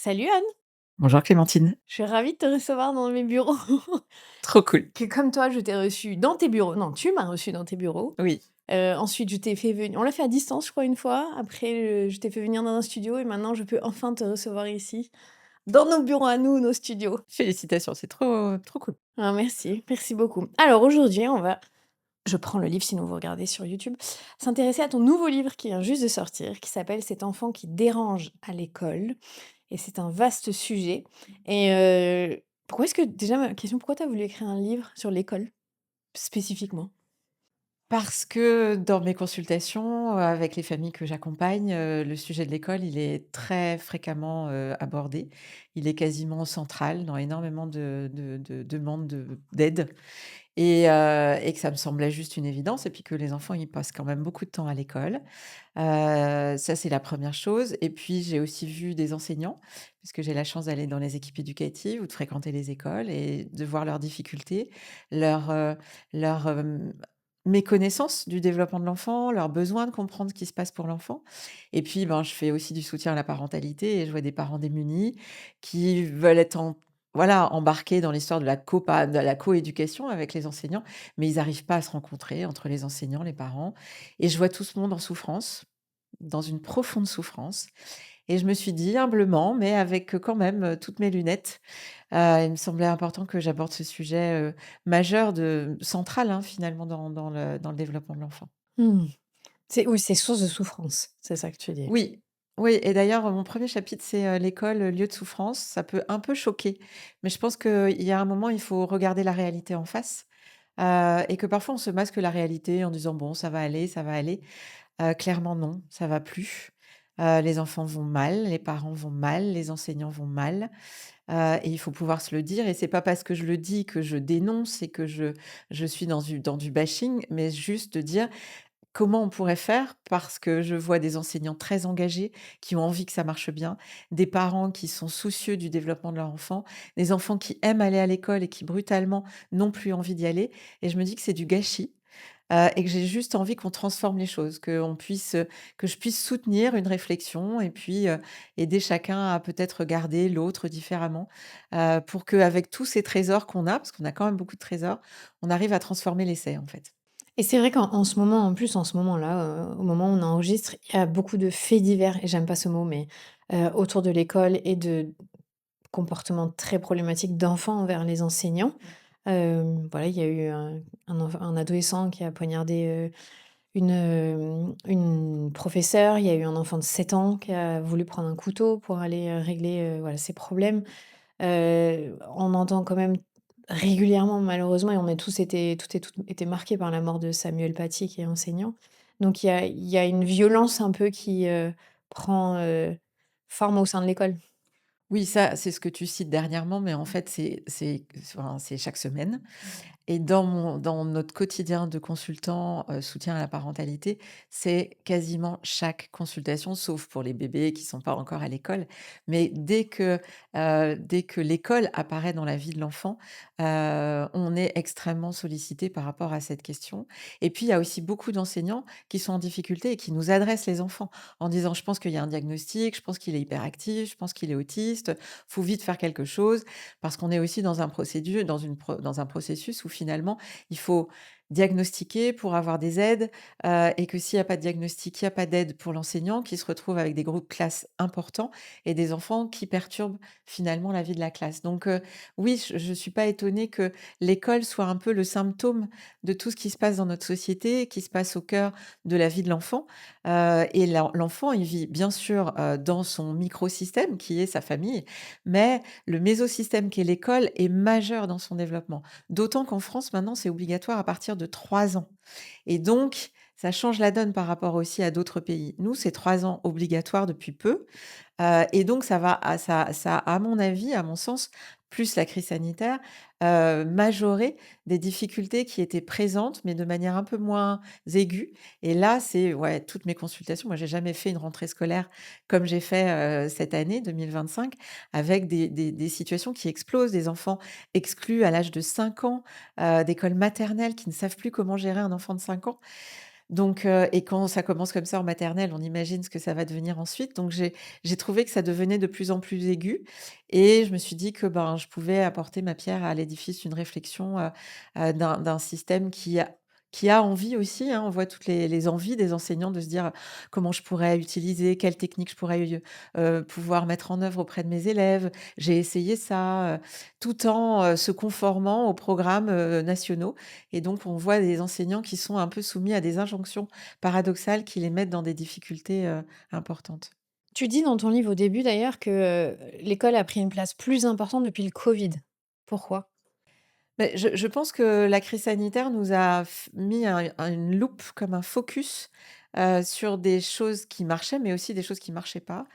Salut Anne, Bonjour Clémentine. je suis ravie de te recevoir dans mes bureaux. Trop cool. Que comme toi, je t'ai reçu dans tes bureaux. Non, tu m'as reçu dans tes bureaux. Oui, Ensuite, je t'ai fait venir. On l'a fait à distance, je crois, une fois. Après, je t'ai fait venir dans un studio et maintenant, je peux enfin te recevoir ici, dans nos bureaux à nous, nos studios. félicitations, c'est trop cool. Ah, merci, merci beaucoup. Alors aujourd'hui, je prends le livre sinon vous regardez sur YouTube, s'intéresser à ton nouveau livre qui vient juste de sortir, qui s'appelle Cet enfant qui dérange à l'école. Et c'est un vaste sujet. Et pourquoi est-ce que déjà ma question, pourquoi tu as voulu écrire un livre sur l'école, spécifiquement? Parce que dans mes consultations, avec les familles que j'accompagne, le sujet de l'école, il est très fréquemment, abordé. Il est quasiment central dans énormément de demandes d'aide et que ça me semblait juste une évidence et puis que les enfants, ils passent quand même beaucoup de temps à l'école. Ça, c'est la première chose et puis j'ai aussi vu des enseignants, puisque j'ai la chance d'aller dans les équipes éducatives ou de fréquenter les écoles et de voir leurs difficultés, leur, leur méconnaissance du développement de l'enfant, leur besoin de comprendre ce qui se passe pour l'enfant et puis, ben, je fais aussi du soutien à la parentalité et je vois des parents démunis qui veulent être voilà, embarqués dans l'histoire de la coéducation avec les enseignants, mais ils n'arrivent pas à se rencontrer entre les enseignants, les parents et je vois tout ce monde en souffrance, dans une profonde souffrance et je me suis dit humblement, mais avec, quand même, toutes mes lunettes, il me semblait important que j'aborde ce sujet, majeur central, hein, finalement dans le développement de l'enfant. Mmh. C'est oui, c'est source de souffrance, c'est ça que tu dis? Oui, oui et d'ailleurs, mon premier chapitre, c'est, l'école, lieu de souffrance. Ça peut un peu choquer, mais je pense qu'il y a un moment, il faut regarder la réalité en face, et que parfois on se masque la réalité en disant: «Bon, ça va aller, ça va aller». Clairement non, ça va plus. Les enfants vont mal, les parents vont mal, les enseignants vont mal, et il faut pouvoir se le dire et c'est pas parce que je le dis que je dénonce et que je suis dans du bashing, mais juste de dire: «Comment on pourrait faire?» parce que je vois des enseignants très engagés, qui ont envie que ça marche bien, des parents qui sont soucieux du développement de leur enfant, des enfants qui aiment aller à l'école et qui brutalement n'ont plus envie d'y aller et je me dis que c'est du gâchis. Et que j'ai juste envie qu'on transforme les choses, que je puisse soutenir une réflexion et puis, aider chacun à peut-être regarder l'autre différemment, pour qu'avec tous ces trésors qu'on a, parce qu'on a quand même beaucoup de trésors, on arrive à transformer l'essai, en fait. Et c'est vrai qu'en ce moment, en plus, en ce moment-là, au moment où on enregistre, il y a beaucoup de faits divers et j'aime pas ce mot, mais autour de l'école et de comportements très problématiques d'enfants envers les enseignants. Voilà, il y a eu un adolescent qui a poignardé, une professeure. Il y a eu un enfant de 7 ans qui a voulu prendre un couteau pour aller, régler, voilà, ses problèmes. On entend quand même régulièrement malheureusement et on est tous été toutes et toutes été marqués par la mort de Samuel Paty qui est enseignant. Donc il y a une violence un peu qui, prend, forme au sein de l'école. Oui, ça, c'est ce que tu cites dernièrement, mais en fait, c'est chaque semaine. Et dans notre quotidien de consultant, soutien à la parentalité, c'est quasiment chaque consultation, sauf pour les bébés qui sont pas encore à l'école. Mais dès que l'école apparaît dans la vie de l'enfant, on est extrêmement sollicité par rapport à cette question. Et puis, il y a aussi beaucoup d'enseignants qui sont en difficulté et qui nous adressent les enfants en disant: «Je pense qu'il y a un diagnostic, je pense qu'il est hyperactif, je pense qu'il est autiste, faut vite faire quelque chose». Parce qu'on est aussi dans un processus où finalement, il faut diagnostiquer pour avoir des aides, et que s'il y a pas de diagnostic, il y a pas d'aide pour l'enseignant qui se retrouve avec des groupes classe importants et des enfants qui perturbent finalement la vie de la classe. Donc, oui, je suis pas étonnée que l'école soit un peu le symptôme de tout ce qui se passe dans notre société, qui se passe au cœur de la vie de l'enfant, et l'enfant, il vit bien sûr, dans son microsystème qui est sa famille, mais le mésosystème qu'est l'école est majeur dans son développement. D'autant qu'en France, maintenant, c'est obligatoire à partir de 3 ans et donc ça change la donne par rapport aussi à d'autres pays. Nous, c'est 3 ans obligatoire depuis peu, et donc ça a, à mon avis, à mon sens, plus la crise sanitaire, majoré des difficultés qui étaient présentes, mais de manière un peu moins aiguë et là, c'est ouais, toutes mes consultations moi, j'ai jamais fait une rentrée scolaire comme j'ai fait, cette année 2025 avec des situations qui explosent, des enfants exclus à l'âge de 5 ans, d'école maternelle qui ne savent plus comment gérer un enfant de 5 ans. Donc et quand ça commence comme ça en maternelle, on imagine ce que ça va devenir ensuite. Donc j'ai trouvé que ça devenait de plus en plus aigu et je me suis dit que, ben, je pouvais apporter ma pierre à l'édifice d'une réflexion, d'un système qui a envie aussi, hein. On voit toutes les envies des enseignants de se dire: «Comment je pourrais utiliser? Quelle technique je pourrais pouvoir mettre en œuvre auprès de mes élèves? J'ai essayé ça», tout en, se conformant aux programmes, nationaux. Et donc, on voit des enseignants qui sont un peu soumis à des injonctions paradoxales qui les mettent dans des difficultés, importantes. Tu dis dans ton livre au début d'ailleurs que, l'école a pris une place plus importante depuis le Covid. Pourquoi? Beh, je pense que la crise sanitaire nous a mis une loupe, comme un focus, sur des choses qui marchaient, mais aussi des choses qui marchaient pas.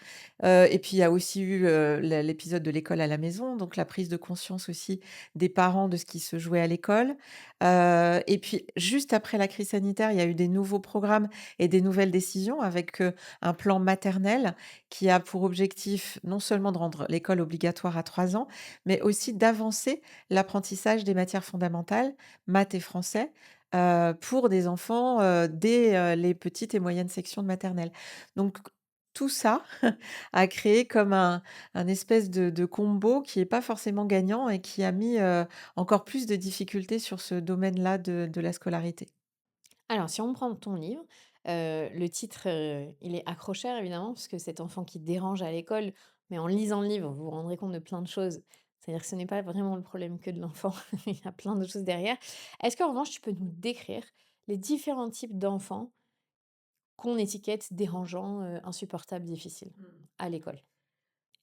Et puis il y a aussi eu, l'épisode de l'école à la maison, donc la prise de conscience aussi des parents de ce qui se jouait à l'école. Et puis juste après la crise sanitaire, il y a eu des nouveaux programmes et des nouvelles décisions avec, un plan maternel qui a pour objectif non seulement de rendre l'école obligatoire à 3 ans, mais aussi d'avancer l'apprentissage des matières fondamentales, maths et français, pour des enfants, dès, les petites et moyennes sections de maternelle. Donc tout ça a créé comme un espèce de combo qui est pas forcément gagnant et qui a mis, encore plus de difficultés sur ce domaine-là de la scolarité. Alors si on prend ton livre, le titre, il est accrocheur évidemment, parce que cet enfant qui dérange à l'école, mais en lisant le livre, vous vous rendrez compte de plein de choses. C'est-à-dire que ce n'est pas vraiment le problème que de l'enfant, il y a plein de choses derrière. Est-ce qu'en revanche, tu peux nous décrire les différents types d'enfants qu'on étiquette dérangeants, insupportables, difficiles à l'école?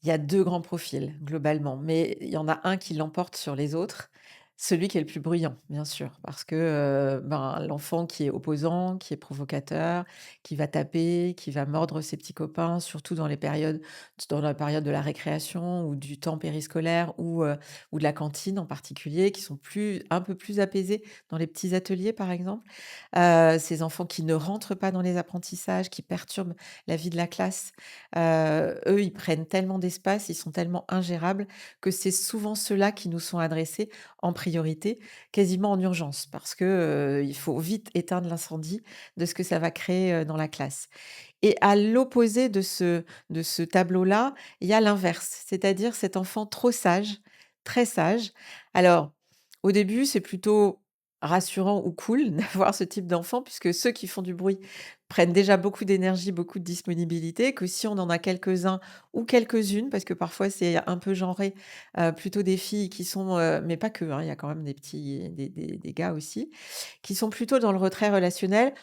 Il y a 2 grands profils globalement, mais il y en a un qui l'emporte sur les autres, celui qui est le plus bruyant, bien sûr, parce que, ben, l'enfant qui est opposant, qui est provocateur, qui va taper, qui va mordre ses petits copains, surtout dans la période de la récréation ou du temps périscolaire ou de la cantine en particulier, qui sont un peu plus apaisés dans les petits ateliers, par exemple. Ces enfants qui ne rentrent pas dans les apprentissages, qui perturbent la vie de la classe. Eux, ils prennent tellement d'espace, ils sont tellement ingérables que c'est souvent ceux-là qui nous sont adressés en priorité, quasiment en urgence parce que, il faut vite éteindre l'incendie de ce que ça va créer, dans la classe. Et à l'opposé de ce tableau-là, il y a l'inverse, c'est-à-dire cet enfant trop sage, très sage. Alors, au début, c'est plutôt rassurant ou cool d'avoir ce type d'enfant puisque ceux qui font du bruit prennent déjà beaucoup d'énergie, beaucoup de disponibilité, que si on en a quelques-uns ou quelques-unes, parce que parfois c'est un peu genré, plutôt des filles qui sont, mais pas que, hein, il y a quand même des petits des gars aussi, qui sont plutôt dans le retrait relationnel.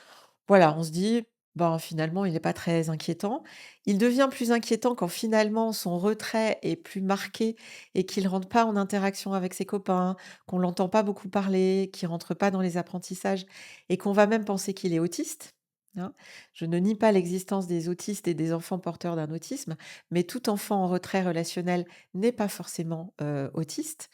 Voilà, on se dit: «Ben, finalement, il n'est pas très inquiétant». Il devient plus inquiétant quand finalement son retrait est plus marqué et qu'il rentre pas en interaction avec ses copains, qu'on l'entend pas beaucoup parler, qu'il rentre pas dans les apprentissages et qu'on va même penser qu'il est autiste, hein. Je ne nie pas l'existence des autistes et des enfants porteurs d'un autisme, mais tout enfant en retrait relationnel n'est pas forcément, autiste.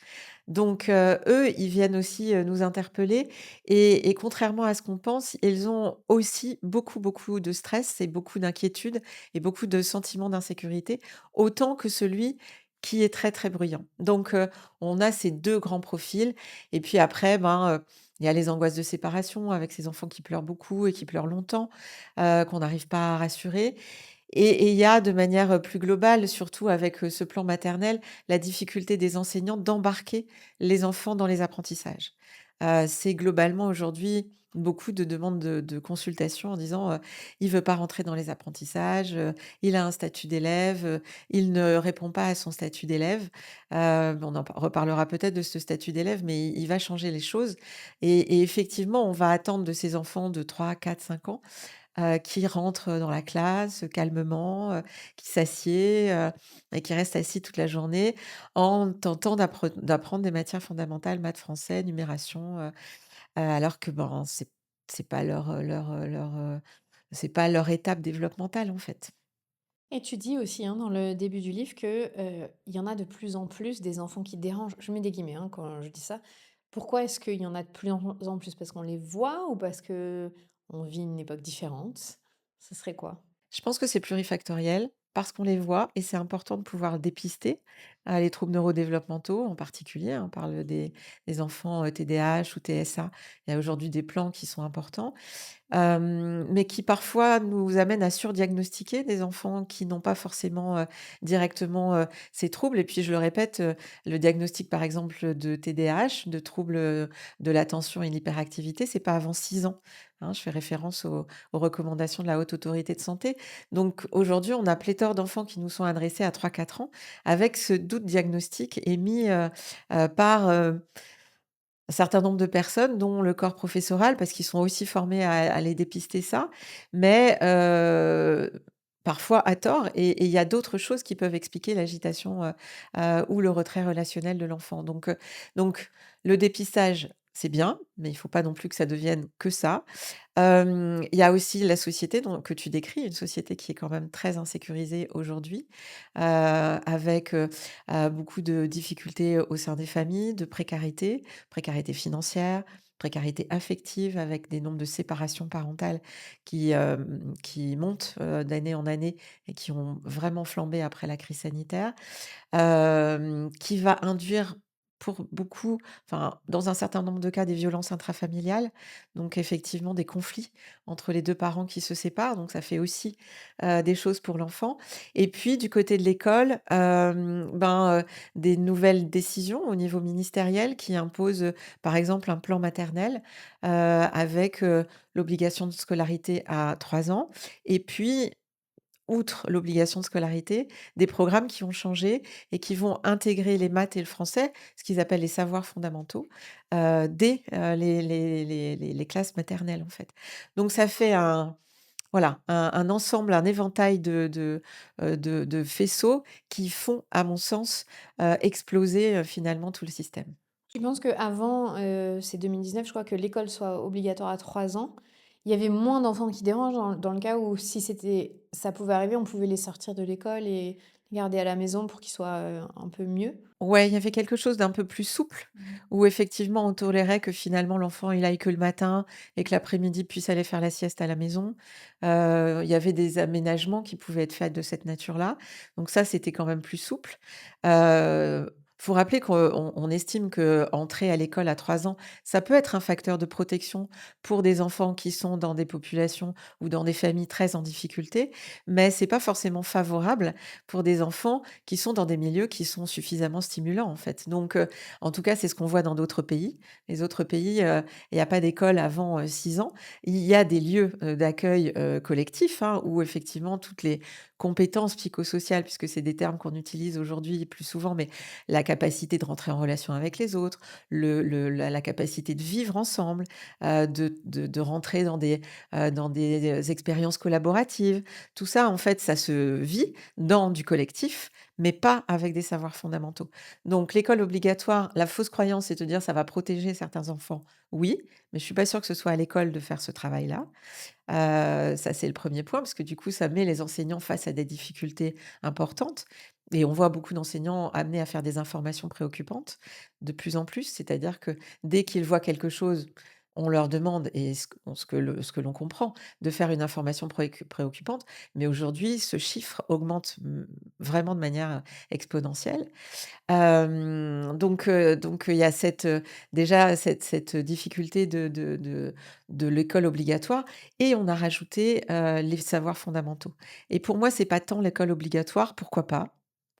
Donc eux, ils viennent aussi, nous interpeller et contrairement à ce qu'on pense, ils ont aussi beaucoup, beaucoup de stress et beaucoup d'inquiétude et beaucoup de sentiments d'insécurité, autant que celui qui est très, très bruyant. Donc on a ces 2 grands profils et puis après, ben, il y a les angoisses de séparation avec ces enfants qui pleurent beaucoup et qui pleurent longtemps, qu'on n'arrive pas à rassurer et il y a de manière, plus globale, surtout avec, ce plan maternel, la difficulté des enseignants d'embarquer les enfants dans les apprentissages. C'est globalement aujourd'hui beaucoup de demandes de consultation en disant, «Il veut pas rentrer dans les apprentissages, il a un statut d'élève, il ne répond pas à son statut d'élève». On en reparlera peut-être de ce statut d'élève, mais il va changer les choses et effectivement, on va attendre de ces enfants de 3, 4, 5 ans qui rentre dans la classe, calmement, qui s'assied, et qui reste assis toute la journée en tentant d'apprendre des matières fondamentales, maths, français, numération, alors que, ben, c'est pas c'est pas leur étape développementale, en fait. Et tu dis aussi, hein, dans le début du livre que, il y en a de plus en plus des enfants qui dérangent. Je mets des guillemets, hein, quand je dis ça. Pourquoi est-ce qu'il y en a de plus en plus? Parce qu'on les voit ou parce que on vit une époque différente? Ce serait quoi? Je pense que c'est plurifactoriel parce qu'on les voit et c'est important de pouvoir dépister, les troubles neurodéveloppementaux en particulier, hein. On parle des enfants, TDAH ou TSA. Il y a aujourd'hui des plans qui sont importants. mais qui parfois nous amènent à surdiagnostiquer des enfants qui n'ont pas forcément, directement, ces troubles et puis je le répète, le diagnostic par exemple de TDAH, de troubles, de l'attention et l'hyperactivité, c'est pas avant 6 ans, hein. Je fais référence aux recommandations de la Haute Autorité de Santé. Donc aujourd'hui, on a pléthore d'enfants qui nous sont adressés à 3 4 ans avec ce doute diagnostique émis, par, un certain nombre de personnes, dont le corps professoral, parce qu'ils sont aussi formés à aller dépister ça, mais parfois à tort et il y a d'autres choses qui peuvent expliquer l'agitation, ou le retrait relationnel de l'enfant. Donc le dépistage, c'est bien, mais il faut pas non plus que ça devienne que ça. Il y a aussi la société que tu décris, une société qui est quand même très insécurisée aujourd'hui, avec, beaucoup de difficultés au sein des familles, de précarité, précarité financière, précarité affective avec des nombres de séparations parentales qui montent, d'année en année et qui ont vraiment flambé après la crise sanitaire. Qui va induire pour beaucoup, enfin, dans un certain nombre de cas, des violences intrafamiliales, donc effectivement des conflits entre les 2 parents qui se séparent, donc ça fait aussi, des choses pour l'enfant et puis du côté de l'école, des nouvelles décisions au niveau ministériel qui imposent, par exemple un plan maternel, avec, l'obligation de scolarité à 3 ans et puis outre l'obligation de scolarité, des programmes qui ont changé et qui vont intégrer les maths et le français, ce qu'ils appellent les savoirs fondamentaux, dès, les classes maternelles, en fait. Donc ça fait un ensemble, un éventail de faisceaux qui font, à mon sens, exploser, finalement tout le système. Tu penses qu'avant, c'est 2019, je crois, que l'école soit obligatoire à 3 ans. Il y avait moins d'enfants qui dérangent dans le cas où si ça pouvait arriver, on pouvait les sortir de l'école et les garder à la maison pour qu'ils soient, un peu mieux? Ouais, il y avait quelque chose d'un peu plus souple, Mmh. où effectivement on tolérait que finalement l'enfant il aille que le matin et que l'après-midi puisse aller faire la sieste à la maison. Il y avait des aménagements qui pouvaient être faits de cette nature-là. Donc ça, c'était quand même plus souple. Faut rappeler qu'on estime qu'entrer à l'école à 3 ans, ça peut être un facteur de protection pour des enfants qui sont dans des populations ou dans des familles très en difficulté, mais c'est pas forcément favorable pour des enfants qui sont dans des milieux qui sont suffisamment stimulants, en fait. Donc, en tout cas, c'est ce qu'on voit dans d'autres pays. Les autres pays, il y a pas d'école avant, 6 ans. Il y a des lieux, d'accueil, collectifs, hein, où effectivement toutes les compétences psychosociales, puisque c'est des termes qu'on utilise aujourd'hui plus souvent, mais la capacité de rentrer en relation avec les autres, la capacité de vivre ensemble, de rentrer dans des expériences collaboratives. Tout ça, en fait, ça se vit dans du collectif, mais pas avec des savoirs fondamentaux. Donc l'école obligatoire, la fausse croyance, c'est de dire: «Ça va protéger certains enfants». Oui, mais je suis pas sûre que ce soit à l'école de faire ce travail-là. Ça, c'est le premier point, parce que du coup, ça met les enseignants face à des difficultés importantes et on voit beaucoup d'enseignants amenés à faire des informations préoccupantes, de plus en plus. C'est-à-dire que dès qu'ils voient quelque chose, on leur demande et ce que l'on comprend, de faire une information préoccupante. Mais aujourd'hui, ce chiffre augmente, vraiment de manière exponentielle. Donc il y a déjà cette difficulté de l'école obligatoire et on a rajouté, les savoirs fondamentaux et pour moi, c'est pas tant l'école obligatoire, pourquoi pas?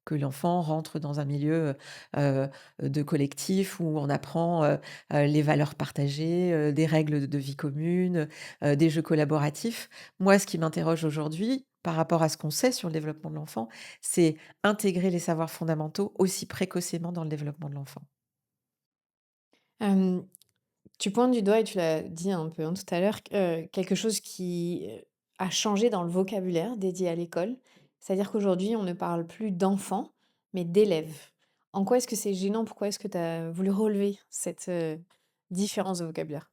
Que l'enfant rentre dans un milieu, de collectif où on apprend, les valeurs partagées, des règles de vie commune, des jeux collaboratifs. Moi, ce qui m'interroge aujourd'hui, par rapport à ce qu'on sait sur le développement de l'enfant, c'est intégrer les savoirs fondamentaux aussi précocement dans le développement de l'enfant. Hem, Tu pointes du doigt et tu l'as dit un peu, hein, tout à l'heure, quelque chose qui, a changé dans le vocabulaire dédié à l'école. C'est-à-dire qu'aujourd'hui, on ne parle plus d'enfants, mais d'élèves. En quoi est-ce que c'est gênant? Pourquoi est-ce que tu as voulu relever cette, différence de vocabulaire?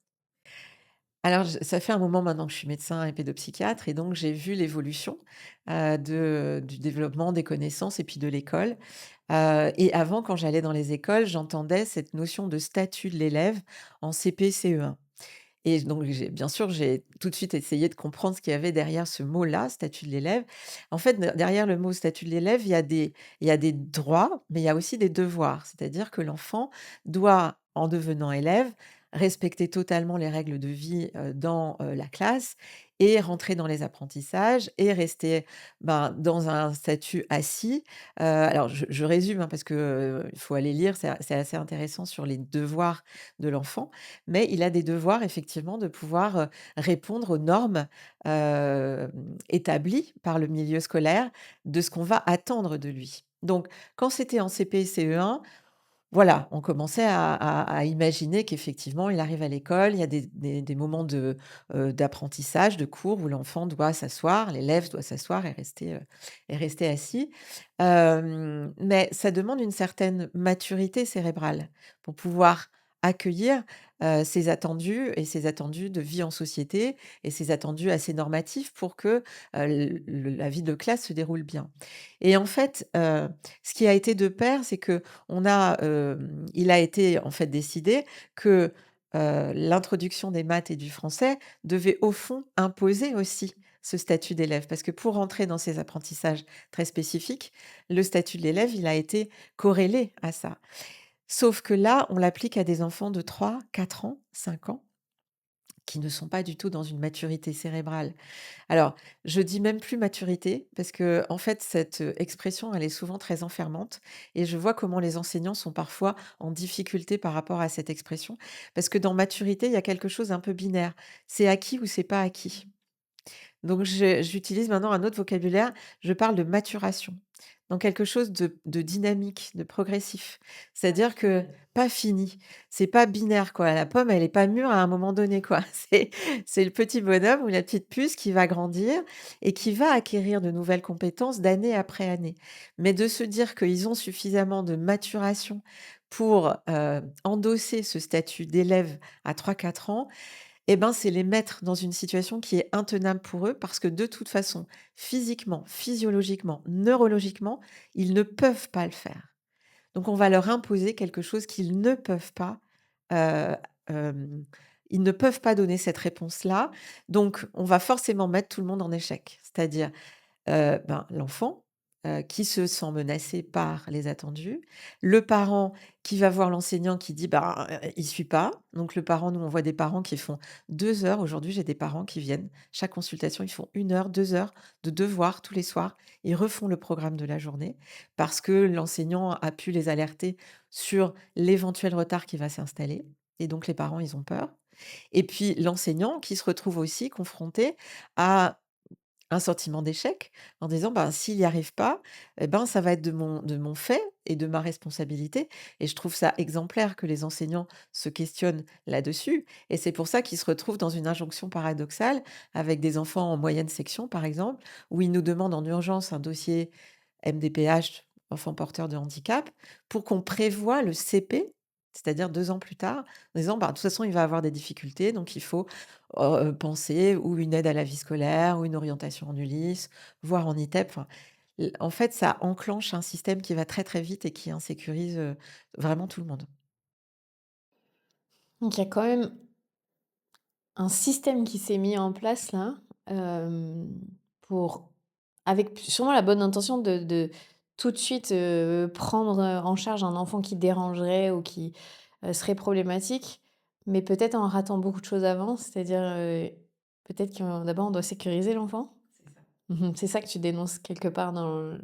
Alors ça fait un moment maintenant que je suis médecin et pédopsychiatre et donc j'ai vu l'évolution, du développement des connaissances et puis de l'école. Et avant, quand j'allais dans les écoles, j'entendais cette notion de statut de l'élève en CP, CE1. Et donc j'ai tout de suite essayé de comprendre ce qu'il y avait derrière ce mot-là, statut de l'élève. En fait, derrière le mot statut de l'élève, il y a des droits, mais il y a aussi des devoirs. C'est-à-dire que l'enfant doit, en devenant élève, respecter totalement les règles de vie, dans, la classe et rentrer dans les apprentissages et rester, ben, dans un statut assis. Alors je résume, hein, parce que, il faut aller lire, c'est assez intéressant sur les devoirs de l'enfant, mais il a des devoirs effectivement de pouvoir, répondre aux normes, établies par le milieu scolaire de ce qu'on va attendre de lui. Donc quand c'était en CP, CE1, voilà, on commençait à imaginer qu'effectivement, il arrive à l'école, il y a des moments d'apprentissage, de cours où l'enfant doit s'asseoir, l'élève doit s'asseoir et rester assis. Mais ça demande une certaine maturité cérébrale pour pouvoir accueillir, ces attendus de vie en société et ces attendus assez normatifs pour que, la vie de classe se déroule bien. Et en fait, ce qui a été de pair, c'est que il a été en fait décidé que, l'introduction des maths et du français devait au fond imposer aussi ce statut d'élève. Parce que pour rentrer dans ces apprentissages très spécifiques, le statut de l'élève, il a été corrélé à ça. Sauf que là, on l'applique à des enfants de 3, 4 ans, 5 ans, qui ne sont pas du tout dans une maturité cérébrale. Alors, je dis même plus maturité parce que en fait, cette, expression, elle est souvent très enfermante et je vois comment les enseignants sont parfois en difficulté par rapport à cette expression. Parce que dans maturité, il y a quelque chose d'un peu binaire. C'est acquis ou c'est pas acquis. Donc j'utilise maintenant un autre vocabulaire, je parle de maturation, donc quelque chose de dynamique, de progressif. C'est-à-dire que pas fini, c'est pas binaire quoi, la pomme elle est pas mûre à un moment donné quoi. C'est le petit bonhomme ou la petite puce qui va grandir et qui va acquérir de nouvelles compétences d'année après année. Mais de se dire qu'ils ont suffisamment de maturation pour, endosser ce statut d'élève à 3, 4 ans, eh ben, c'est les mettre dans une situation qui est intenable pour eux parce que de toute façon, physiquement, physiologiquement, neurologiquement, ils ne peuvent pas le faire. Donc on va leur imposer quelque chose qu'ils ne peuvent pas, heu, hem, ils ne peuvent pas donner cette réponse-là. Donc on va forcément mettre tout le monde en échec. C'est-à-dire ben, l'enfant, qui se sent menacé par les attendus, le parent qui va voir l'enseignant qui dit: «Ben, il suit pas». Donc le parent, nous, on voit des parents qui font 2 heures. Aujourd'hui, j'ai des parents qui viennent, chaque consultation, ils font 1 heure, 2 heures de devoirs tous les soirs. Ils refont le programme de la journée parce que l'enseignant a pu les alerter sur l'éventuel retard qui va s'installer et donc les parents, ils ont peur. Et puis l'enseignant qui se retrouve aussi confronté à un sentiment d'échec en disant: «Ben, s'il n'y arrive pas, et ben, ça va être de mon fait et de ma responsabilité» et je trouve ça exemplaire que les enseignants se questionnent là-dessus et c'est pour ça qu'ils se retrouvent dans une injonction paradoxale avec des enfants en moyenne section, par exemple, où ils nous demandent en urgence un dossier MDPH, enfant porteur de handicap, pour qu'on prévoie le CP, c'est-à-dire 2 ans plus tard, en disant: «Bah, de toute façon, il va avoir des difficultés, donc il faut, penser ou une aide à la vie scolaire ou une orientation en ULIS, voire en ITEP». Enfin, en fait, ça enclenche un système qui va très, très vite et qui insécurise, vraiment tout le monde. Donc il y a quand même un système qui s'est mis en place là, pour avec sûrement la bonne intention de tout de suite, prendre, en charge un enfant qui dérangerait ou qui, serait problématique, mais peut-être en ratant beaucoup de choses avant. C'est-à-dire, peut-être que d'abord on doit sécuriser l'enfant? Mmh. C'est ça que tu dénonces quelque part dans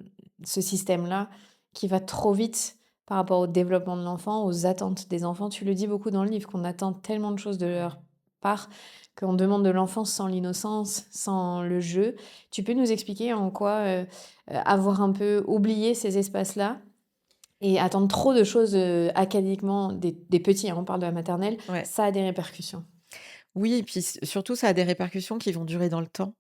ce système-là, qui va trop vite par rapport au développement de l'enfant, aux attentes des enfants. Tu le dis beaucoup dans le livre, qu'on attend tellement de choses de leur part, qu'on demande de l'enfance sans l'innocence, sans le jeu. Tu peux nous expliquer en quoi, avoir un peu oublié ces espaces-là et attendre trop de choses, académiquement des petits, hein, on parle de la maternelle, Ouais. ça a des répercussions? Oui et puis surtout ça a des répercussions qui vont durer dans le temps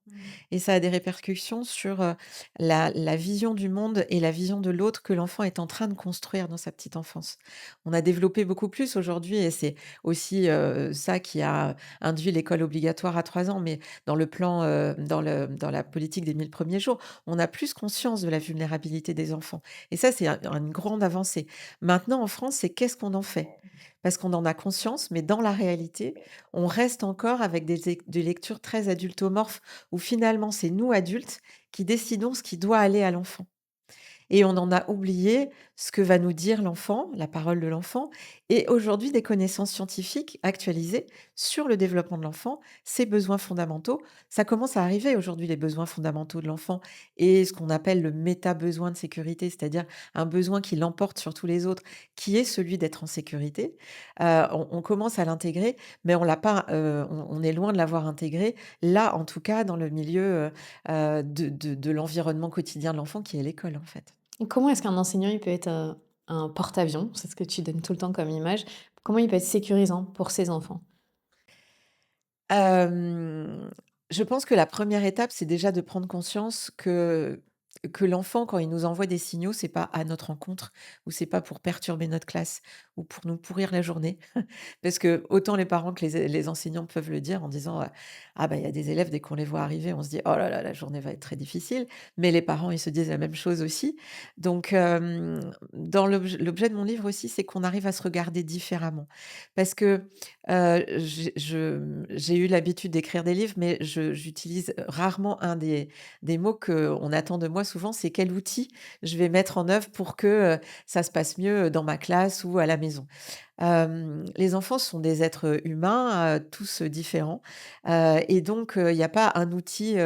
et ça a des répercussions sur, la vision du monde et la vision de l'autre que l'enfant est en train de construire dans sa petite enfance. On a développé beaucoup plus aujourd'hui et c'est aussi, ça qui a induit l'école obligatoire à 3 ans, mais dans le plan, dans la politique des 1000 premiers jours, on a plus conscience de la vulnérabilité des enfants et ça, c'est une grande avancée. Maintenant en France, c'est qu'est-ce qu'on en fait? Parce qu'on en a conscience, mais dans la réalité, on reste encore avec des lectures très adultomorphes où finalement c'est nous adultes qui décidons ce qui doit aller à l'enfant. et on en a oublié ce que va nous dire l'enfant, la parole de l'enfant et aujourd'hui des connaissances scientifiques actualisées sur le développement de l'enfant, ses besoins fondamentaux. Ça commence à arriver aujourd'hui les besoins fondamentaux de l'enfant et ce qu'on appelle le méta-besoin de sécurité, c'est-à-dire un besoin qui l'emporte sur tous les autres, qui est celui d'être en sécurité. On commence à l'intégrer, mais on l'a pas, on est loin de l'avoir intégré, là, en tout cas, dans le milieu, de l'environnement quotidien de l'enfant qui est l'école, en fait. Et comment est-ce qu'un enseignant, il peut être, un porte-avions? C'est ce que tu donnes tout le temps comme image. Comment il peut être sécurisant pour ses enfants? Hem, je pense que la première étape, c'est déjà de prendre conscience que l'enfant, quand il nous envoie des signaux, c'est pas à notre encontre ou c'est pas pour perturber notre classe ou pour nous pourrir la journée. Parce que autant les parents que les enseignants peuvent le dire en disant, «Ah bah, il y a des élèves, dès qu'on les voit arriver, on se dit: "Oh là là, la journée va être très difficile"». Mais les parents, ils se disent la même chose aussi. Donc dans l'objet de mon livre aussi, c'est qu'on arrive à se regarder différemment. Parce que, j'ai eu l'habitude d'écrire des livres, mais j'utilise rarement un des mots qu'on attend de moi souvent, c'est quel outil je vais mettre en œuvre pour que, ça se passe mieux dans ma classe ou à la maison. Les enfants sont des êtres humains, tous différents, et donc il n'y a pas un outil,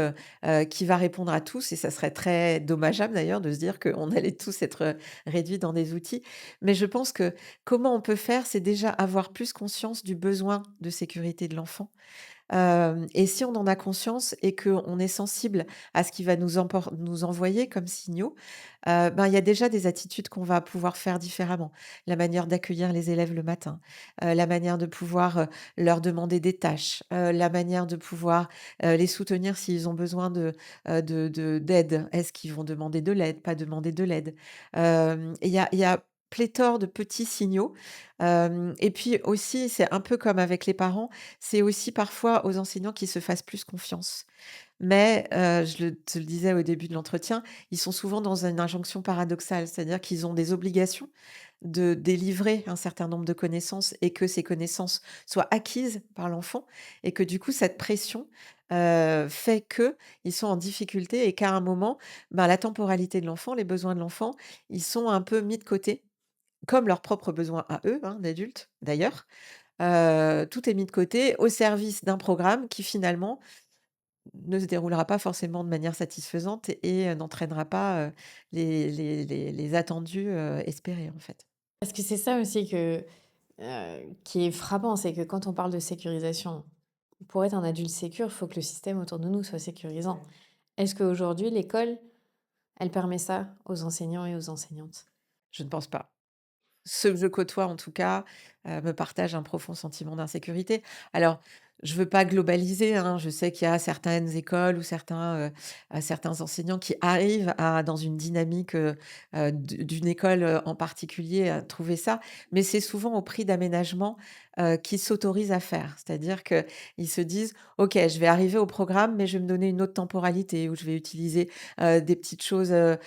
qui va répondre à tous et ça serait très dommageable d'ailleurs de se dire qu'on allait tous être, réduits dans des outils. Mais je pense que comment on peut faire, c'est déjà avoir plus conscience du besoin de sécurité de l'enfant. Et si on en a conscience et qu'on est sensible à ce qui va nous envoyer comme signaux, ben, il y a déjà des attitudes qu'on va pouvoir faire différemment. La manière d'accueillir les élèves le matin, la manière de pouvoir, leur demander des tâches, la manière de pouvoir, les soutenir s'ils ont besoin d'aide. Est-ce qu'ils vont demander de l'aide, pas demander de l'aide? Il y a pléthore de petits signaux, et puis aussi, c'est un peu comme avec les parents, c'est aussi parfois aux enseignants qu'ils se fassent plus confiance. Mais, je te le disais au début de l'entretien, ils sont souvent dans une injonction paradoxale, c'est-à-dire qu'ils ont des obligations de délivrer un certain nombre de connaissances et que ces connaissances soient acquises par l'enfant et que du coup cette pression, fait qu'ils sont en difficulté et qu'à un moment, ben, la temporalité de l'enfant, les besoins de l'enfant, ils sont un peu mis de côté, comme leurs propres besoins à eux, hein, d'adultes d'ailleurs. Tout est mis de côté au service d'un programme qui finalement ne se déroulera pas forcément de manière satisfaisante et n'entraînera pas, les attendus, espérés, en fait. Parce que c'est ça aussi qui est frappant, c'est que quand on parle de sécurisation, pour être un adulte sécure, il faut que le système autour de nous soit sécurisant. Est-ce qu'aujourd'hui, l'école, elle permet ça aux enseignants et aux enseignantes? Je ne pense pas. Ceux que je côtoie en tout cas, me partagent un profond sentiment d'insécurité. Alors, je veux pas globaliser, hein, je sais qu'il y a certaines écoles ou certains enseignants qui arrivent à dans une dynamique, d'une école, en particulier, à trouver ça, mais c'est souvent au prix d'aménagements, qu'ils s'autorisent à faire. C'est-à-dire qu'ils se disent: «OK, je vais arriver au programme, mais je vais me donner une autre temporalité où je vais utiliser, des petites choses à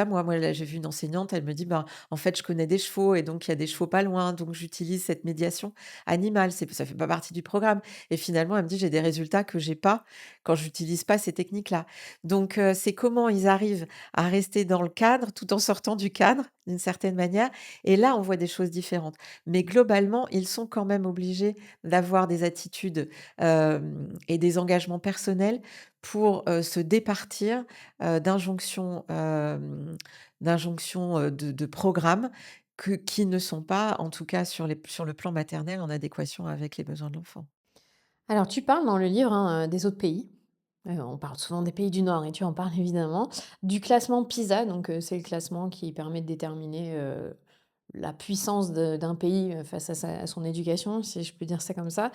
moi». Moi, là, j'ai vu une enseignante, elle me dit: «Ben, en fait, je connais des chevaux et donc il y a des chevaux pas loin, donc j'utilise cette médiation animale. Ça fait pas partie du programme et finalement, elle me dit: «J'ai des résultats que j'ai pas quand j'utilise pas ces techniques-là». Donc c'est comment ils arrivent à rester dans le cadre, tout en sortant du cadre, d'une certaine manière et là, on voit des choses différentes. Mais globalement, ils sont quand même obligés d'avoir des attitudes, et des engagements personnels pour, se départir, d'injonctions, de programmes qui ne sont pas, en tout cas sur le plan maternel, en adéquation avec les besoins de l'enfant. Alors, tu parles dans le livre, hein, des autres pays. On parle souvent des pays du Nord et tu en parles évidemment. Du classement PISA, donc c'est le classement qui permet de déterminer, la puissance d'un pays, face à son éducation, si je peux dire ça comme ça.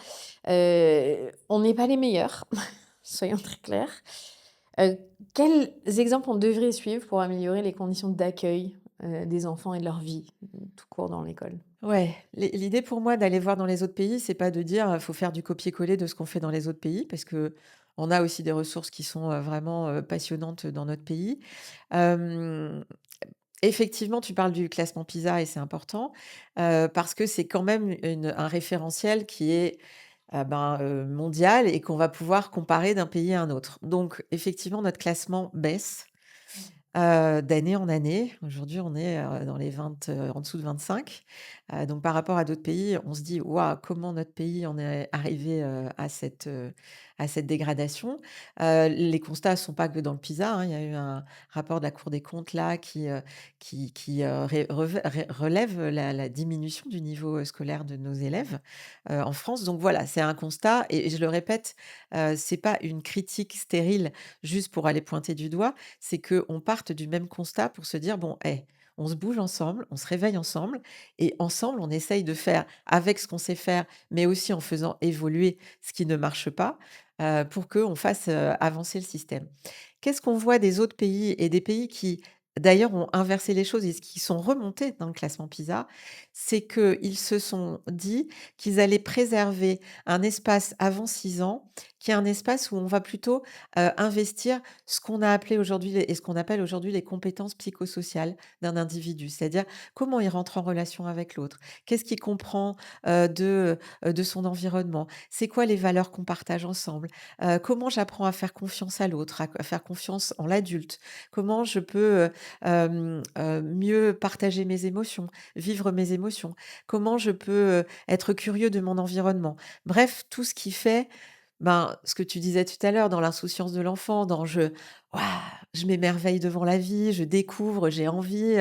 On n'est pas les meilleurs, soyons très clairs. Heu, Quels exemples on devrait suivre pour améliorer les conditions d'accueil, des enfants et de leur vie, tout court dans l'école? Ouais, l'idée pour moi d'aller voir dans les autres pays, c'est pas de dire, faut faire du copier-coller de ce qu'on fait dans les autres pays, parce que on a aussi des ressources qui sont, vraiment, passionnantes dans notre pays. Hem, effectivement, tu parles du classement PISA et c'est important, parce que c'est quand même un référentiel qui est, ben, mondial et qu'on va pouvoir comparer d'un pays à un autre. Donc effectivement, notre classement baisse. d'année en année. Aujourd'hui, on est, dans les 20, en dessous de 25. Donc par rapport à d'autres pays, on se dit: «Waouh, comment notre pays en est arrivé, à cette dégradation?» Les constats sont pas que dans le PISA, hein. Il y a eu un rapport de la Cour des comptes là qui relève la diminution du niveau, scolaire de nos élèves, en France. Donc voilà, c'est un constat et je le répète, c'est pas une critique stérile juste pour aller pointer du doigt, c'est qu'on parte du même constat pour se dire: «Bon, on se bouge ensemble, on se réveille ensemble et ensemble, on essaye de faire avec ce qu'on sait faire, mais aussi en faisant évoluer ce qui ne marche pas, pour qu'on fasse, avancer le système». Qu'est-ce qu'on voit des autres pays et des pays qui, d'ailleurs, ont inversé les choses et qui sont remontés dans le classement PISA? C'est qu'ils se sont dit qu'ils allaient préserver un espace avant 6 ans, qui est un espace où on va plutôt, investir ce qu'on a appelé aujourd'hui les et ce qu'on appelle aujourd'hui les compétences psychosociales d'un individu. C'est-à-dire comment il rentre en relation avec l'autre? Qu'est-ce qu'il comprend, de son environnement? C'est quoi les valeurs qu'on partage ensemble? Comment j'apprends à faire confiance à l'autre, à faire confiance en l'adulte? Comment je peux, mieux partager mes émotions, vivre mes émotions? Comment je peux, être curieux de mon environnement? Bref, tout ce qui fait, ben, ce que tu disais tout à l'heure, dans l'insouciance de l'enfant, dans waouh, je m'émerveille devant la vie, je découvre, j'ai envie,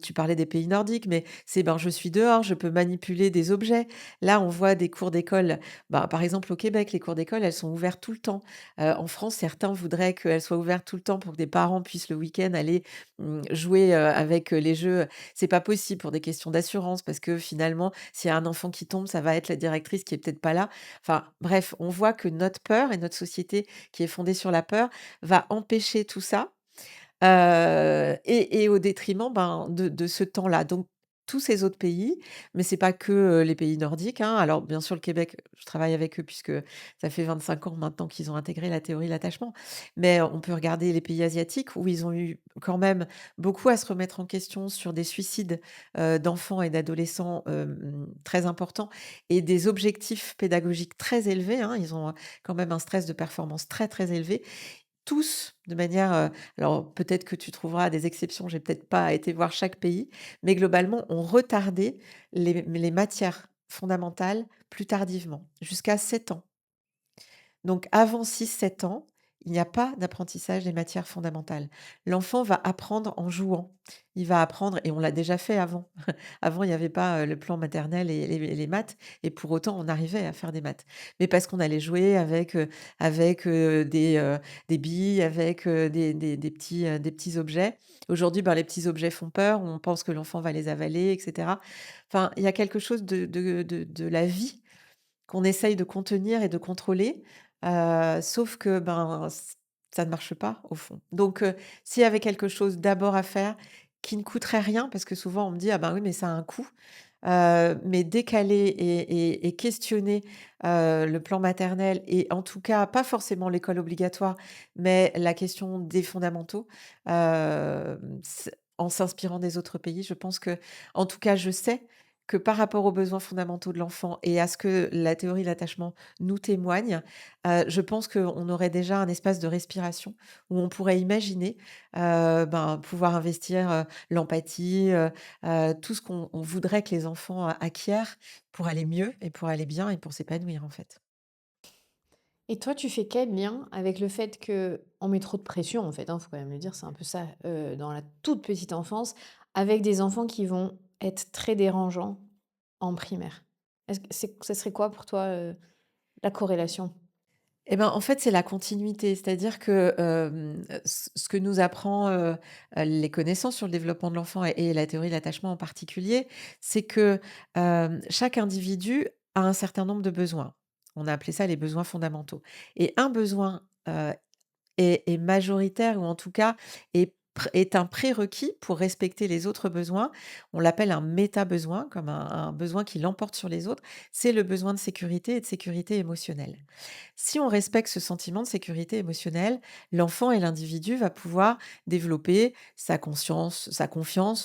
tu parlais des pays nordiques, mais c'est, ben, je suis dehors, je peux manipuler des objets. Là, on voit des cours d'école, bah, par exemple au Québec, les cours d'école, elles sont ouvertes tout le temps. En France, certains voudraient qu'elles soient ouvertes tout le temps pour que des parents puissent le week-end aller, jouer, avec, les jeux. C'est pas possible pour des questions d'assurance parce que finalement, s'il y a un enfant qui tombe, ça va être la directrice qui est peut-être pas là. Enfin bref, on voit que notre peur et notre société qui est fondée sur la peur va empêcher tout ça, et au détriment, ben, de ce temps-là. Donc tous ces autres pays, mais c'est pas que, les pays nordiques, hein. Alors bien sûr le Québec, je travaille avec eux puisque ça fait 25 ans maintenant qu'ils ont intégré la théorie de l'attachement. Mais on peut regarder les pays asiatiques où ils ont eu quand même beaucoup à se remettre en question sur des suicides, d'enfants et d'adolescents, très importants et des objectifs pédagogiques très élevés, hein. Ils ont, quand même un stress de performance très, très élevé. Tous de manière, alors peut-être que tu trouveras des exceptions, j'ai peut-être pas été voir chaque pays, mais globalement, ont retardé les matières fondamentales plus tardivement, jusqu'à 7 ans. Donc avant 6 7 ans, il n'y a pas d'apprentissage des matières fondamentales. L'enfant va apprendre en jouant. Il va apprendre et on l'a déjà fait avant. Avant, il n'y avait pas, le plan maternel et les maths et pour autant, on arrivait à faire des maths. Mais parce qu'on allait jouer avec des billes, avec, des petits objets. Aujourd'hui, ben, les petits objets font peur, on pense que l'enfant va les avaler et cetera. Enfin, il y a quelque chose de la vie qu'on essaye de contenir et de contrôler, sauf que, ben, ça ne marche pas au fond. Donc, s'il y avait quelque chose d'abord à faire qui ne coûterait rien, parce que souvent on me dit: «Ah ben oui, mais ça a un coût», mais décaler et questionner, le plan maternel et en tout cas, pas forcément l'école obligatoire, mais la question des fondamentaux, en s'inspirant des autres pays, je pense que, en tout cas, je sais que par rapport aux besoins fondamentaux de l'enfant et à ce que la théorie de l'attachement nous témoigne, je pense qu'on aurait déjà un espace de respiration où on pourrait imaginer, ben, pouvoir investir, l'empathie, tout ce qu'on voudrait que les enfants acquièrent pour aller mieux et pour aller bien et pour s'épanouir, en fait. Et toi, tu fais quel lien avec le fait qu'on met trop de pression, en fait, hein, faut quand même le dire, c'est un peu ça, dans la toute petite enfance, avec des enfants qui vont être très dérangeants en primaire? Est-ce que ça serait quoi pour toi, la corrélation? Et ben, en fait, c'est la continuité. C'est-à-dire que, ce que nous apprend, les connaissances sur le développement de l'enfant et la théorie de l'attachement en particulier, c'est que, chaque individu a un certain nombre de besoins. On a appelé ça les besoins fondamentaux et un besoin, est majoritaire ou en tout cas est est un prérequis pour respecter les autres besoins. On l'appelle un méta-besoin, comme un besoin qui l'emporte sur les autres. C'est le besoin de sécurité et de sécurité émotionnelle. Si on respecte ce sentiment de sécurité émotionnelle, l'enfant et l'individu va pouvoir développer sa confiance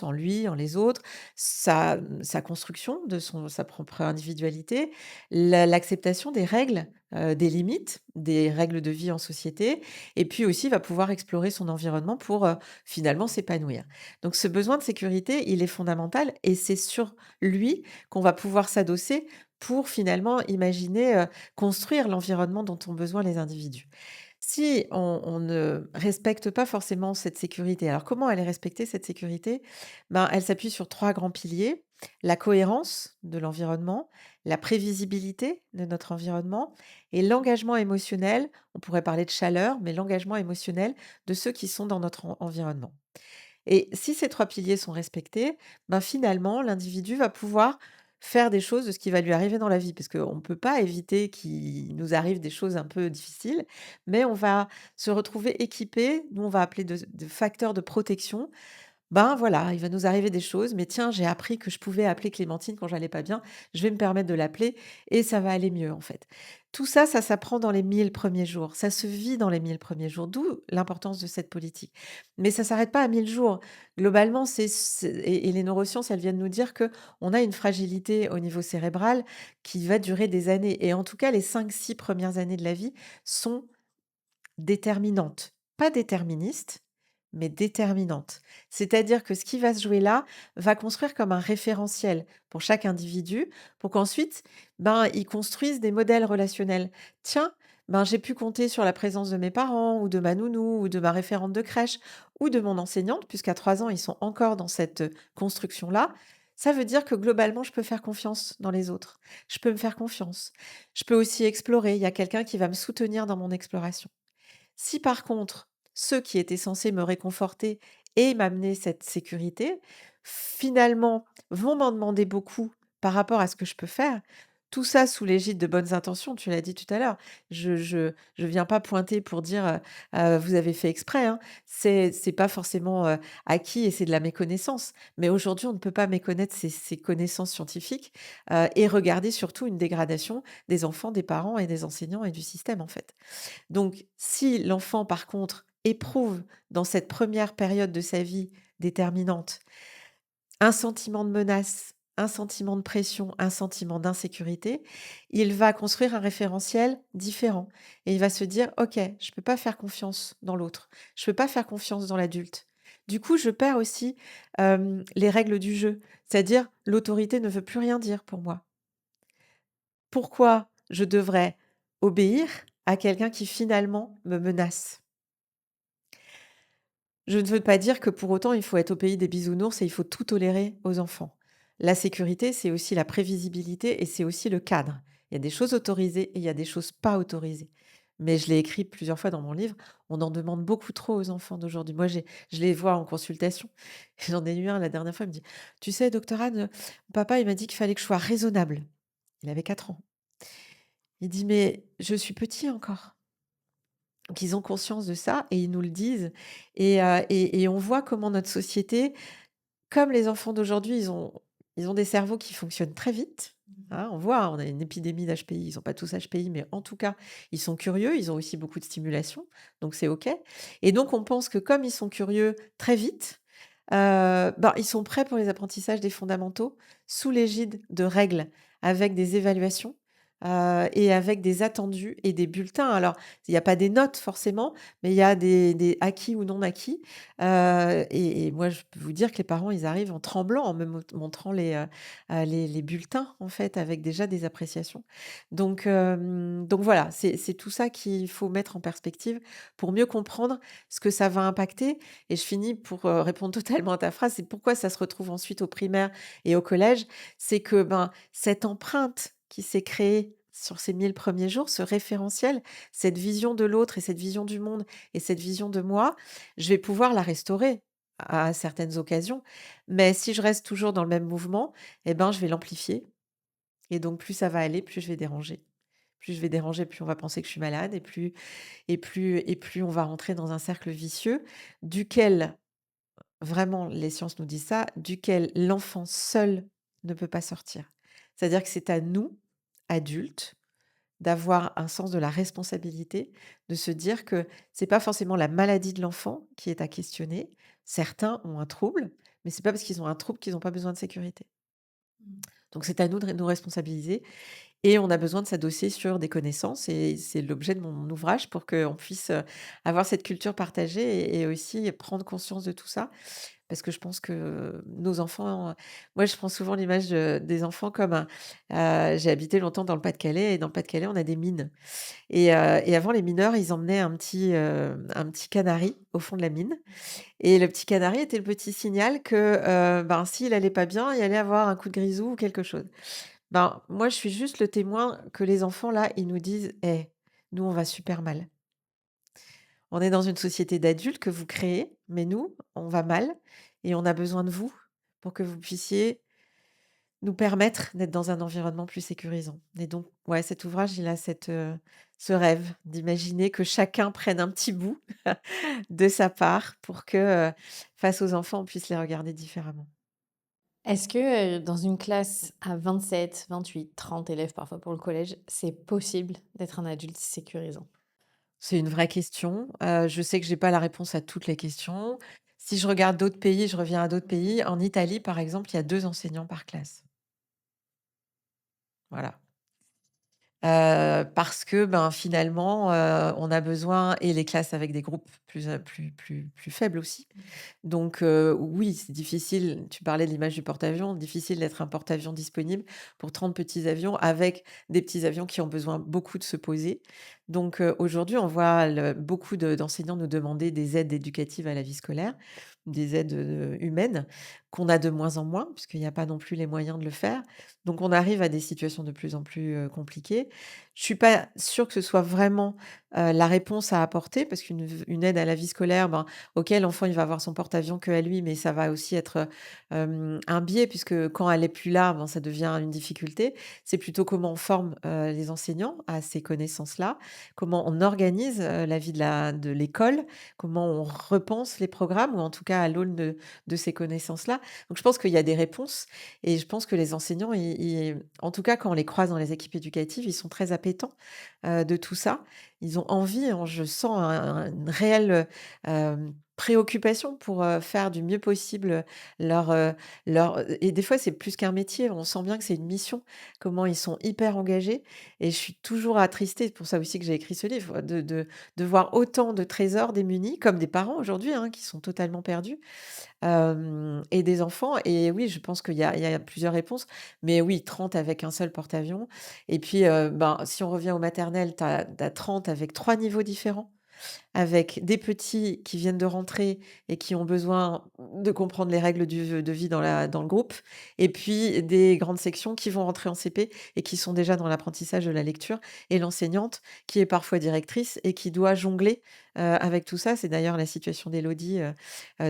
en lui, en les autres, sa construction de sa propre individualité, l'acceptation des règles, des limites, des règles de vie en société, et puis aussi va pouvoir explorer son environnement pour finalement s'épanouir. Donc ce besoin de sécurité, il est fondamental et c'est sur lui qu'on va pouvoir s'adosser pour finalement imaginer, construire l'environnement dont ont besoin les individus. Si on ne respecte pas forcément cette sécurité, alors comment elle est respectée cette sécurité? Ben, elle s'appuie sur 3 grands piliers: la cohérence de l'environnement, la prévisibilité de notre environnement et l'engagement émotionnel, on pourrait parler de chaleur, mais l'engagement émotionnel de ceux qui sont dans notre environnement. Et si ces 3 piliers sont respectés, ben, finalement, l'individu va pouvoir faire des choses de ce qui va lui arriver dans la vie. Parce qu'on ne peut pas éviter qu'il nous arrive des choses un peu difficiles, mais on va se retrouver équipé, nous on va appeler de facteurs de protection. Ben voilà, il va nous arriver des choses, mais tiens, j'ai appris que je pouvais appeler Clémentine quand j'allais pas bien, je vais me permettre de l'appeler et ça va aller mieux en fait. Tout ça, ça s'apprend dans les 1000 premiers jours, ça se vit dans les 1000 premiers jours, d'où l'importance de cette politique. Mais ça s'arrête pas à 1000 jours. Globalement, et les neurosciences, elles viennent nous dire que on a une fragilité au niveau cérébral qui va durer des années. Et en tout cas, les 5, 6 premières années de la vie sont déterminante, pas déterministe, mais déterminante. C'est-à-dire que ce qui va se jouer là va construire comme un référentiel pour chaque individu, pour qu'ensuite, ben, ils construisent des modèles relationnels. Tiens, ben, j'ai pu compter sur la présence de mes parents, ou de ma nounou, ou de ma référente de crèche, ou de mon enseignante, puisqu'à 3 ans, ils sont encore dans cette construction-là. Ça veut dire que globalement, je peux faire confiance dans les autres. Je peux me faire confiance. Je peux aussi explorer. Il y a quelqu'un qui va me soutenir dans mon exploration. Si par contre, ceux qui étaient censés me réconforter et m'amener cette sécurité, finalement, vont m'en demander beaucoup par rapport à ce que je peux faire, tout ça sous l'égide de bonnes intentions, tu l'as dit tout à l'heure. Je viens pas pointer pour dire, «Vous avez fait exprès», hein. C'est pas forcément, acquis et c'est de la méconnaissance. Mais aujourd'hui, on ne peut pas méconnaître ces connaissances scientifiques, et regarder surtout une dégradation des enfants, des parents et des enseignants et du système, en fait. Donc, si l'enfant, par contre, éprouve dans cette première période de sa vie déterminante un sentiment de menace, un sentiment de pression, un sentiment d'insécurité, il va construire un référentiel différent et il va se dire: «OK, je ne peux pas faire confiance dans l'autre, je ne peux pas faire confiance dans l'adulte». Du coup, je perds aussi, les règles du jeu, c'est-à-dire l'autorité ne veut plus rien dire pour moi. Pourquoi je devrais obéir à quelqu'un qui finalement me menace? Je ne veux pas dire que pour autant il faut être au pays des bisounours et il faut tout tolérer aux enfants. La sécurité, c'est aussi la prévisibilité et c'est aussi le cadre. Il y a des choses autorisées et il y a des choses pas autorisées. Mais je l'ai écrit plusieurs fois dans mon livre, on en demande beaucoup trop aux enfants d'aujourd'hui. Moi, je les vois en consultation. J'en ai eu un la dernière fois, il me dit: «Tu sais, docteur Anne, papa, il m'a dit qu'il fallait que je sois raisonnable». Il avait 4 ans. Il dit: «Mais je suis petit encore». Donc ils ont conscience de ça et ils nous le disent et on voit comment notre société, comme les enfants d'aujourd'hui, ils ont des cerveaux qui fonctionnent très vite, hein. On voit, hein, on a une épidémie d'HPI, ils ont pas tous HPI, mais en tout cas, ils sont curieux, ils ont aussi beaucoup de stimulation, donc c'est OK et donc on pense que comme ils sont curieux très vite, ben, ils sont prêts pour les apprentissages des fondamentaux, sous l'égide de règles, avec des évaluations, et avec des attendus et des bulletins. Alors, il y a pas des notes forcément, mais il y a des acquis ou non acquis, et moi, je peux vous dire que les parents, ils arrivent en tremblant, en me montrant les bulletins, en fait, avec déjà des appréciations. Donc voilà, c'est tout ça qu'il faut mettre en perspective pour mieux comprendre ce que ça va impacter et je finis pour, répondre totalement à ta phrase, c'est pourquoi ça se retrouve ensuite au primaire et au collège. C'est que, ben, cette empreinte qui s'est créée sur ces 1000 premiers jours, ce référentiel, cette vision de l'autre et cette vision du monde et cette vision de moi, je vais pouvoir la restaurer à certaines occasions. Mais si je reste toujours dans le même mouvement et ben, je vais l'amplifier et donc plus ça va aller, plus je vais déranger. Plus je vais déranger, plus on va penser que je suis malade et plus on va rentrer dans un cercle vicieux duquel vraiment les sciences nous disent ça, duquel l'enfant seul ne peut pas sortir. C'est-à-dire que c'est à nous, adultes, d'avoir un sens de la responsabilité, de se dire que c'est pas forcément la maladie de l'enfant qui est à questionner. Certains ont un trouble, mais c'est pas parce qu'ils ont un trouble qu'ils ont pas besoin de sécurité. Mmh. Donc c'est à nous de nous responsabiliser et on a besoin de s'adosser sur des connaissances et c'est l'objet de mon ouvrage pour qu'on puisse, avoir cette culture partagée et aussi prendre conscience de tout ça. Parce que je pense que nos enfants, moi je prends souvent l'image, des enfants comme j'ai habité longtemps dans le Pas-de-Calais et dans le Pas-de-Calais, on a des mines et avant les mineurs, ils emmenaient un petit canari au fond de la mine et le petit canari était le petit signal que, ben, s'il allait pas bien, il allait avoir un coup de grisou ou quelque chose. Ben, moi, je suis juste le témoin que les enfants là, ils nous disent: «Eh, nous on va super mal. On est dans une société d'adultes que vous créez, mais nous, on va mal et on a besoin de vous pour que vous puissiez nous permettre d'être dans un environnement plus sécurisant». Et donc, ouais, cet ouvrage, il a ce rêve d'imaginer que chacun prenne un petit bout de sa part pour que, face aux enfants, on puisse les regarder différemment. Est-ce que, dans une classe à 27, 28, 30 élèves, parfois pour le collège, c'est possible d'être un adulte sécurisant? C'est une vraie question. Je sais que j'ai pas la réponse à toutes les questions. Si je regarde d'autres pays, je reviens à d'autres pays. En Italie, par exemple, il y a 2 enseignants par classe. Voilà. Parce que, ben, finalement, on a besoin et les classes avec des groupes plus faibles aussi. Donc oui, c'est difficile, tu parlais de l'image du porte-avions, difficile d'être un porte-avions disponible pour 30 petits avions avec des petits avions qui ont besoin beaucoup de se poser. Donc aujourd'hui, on voit beaucoup d'enseignants nous demander des aides éducatives à la vie scolaire, des aides, humaines qu'on a de moins en moins puisqu'il n'y a pas non plus les moyens de le faire. Donc on arrive à des situations de plus en plus, compliquées. Je suis pas sûre que ce soit vraiment, la réponse à apporter parce qu'une aide à la vie scolaire, ben, OK, l'enfant, il va avoir son porte-avions qu'à lui, mais ça va aussi être, un biais puisque quand elle est plus là, ben, ça devient une difficulté. C'est plutôt comment on forme, les enseignants à ces connaissances-là, comment on organise, la vie de l'école, comment on repense les programmes ou en tout cas à l'aune de ces connaissances-là. Donc je pense qu'il y a des réponses et je pense que les enseignants, ils en tout cas quand on les croise dans les équipes éducatives, ils sont très appétents, de tout ça. Ils ont envie, hein, je sens une réelle, préoccupation pour, faire du mieux possible, leur, et des fois, c'est plus qu'un métier, on sent bien que c'est une mission. Comment ils sont hyper engagés et je suis toujours attristée, c'est pour ça aussi que j'ai écrit ce livre, de voir autant de trésors démunis, comme des parents aujourd'hui, hein, qui sont totalement perdus, et des enfants et oui, je pense qu'il y a plusieurs réponses, mais oui, 30 avec un seul porte-avions et puis, ben, si on revient au maternel, tu as 30 avec 3 niveaux différents. Avec des petits qui viennent de rentrer et qui ont besoin de comprendre les règles de vie dans le groupe et puis des grandes sections qui vont rentrer en CP et qui sont déjà dans l'apprentissage de la lecture et l'enseignante qui est parfois directrice et qui doit jongler, avec tout ça. C'est d'ailleurs la situation d'Élodie,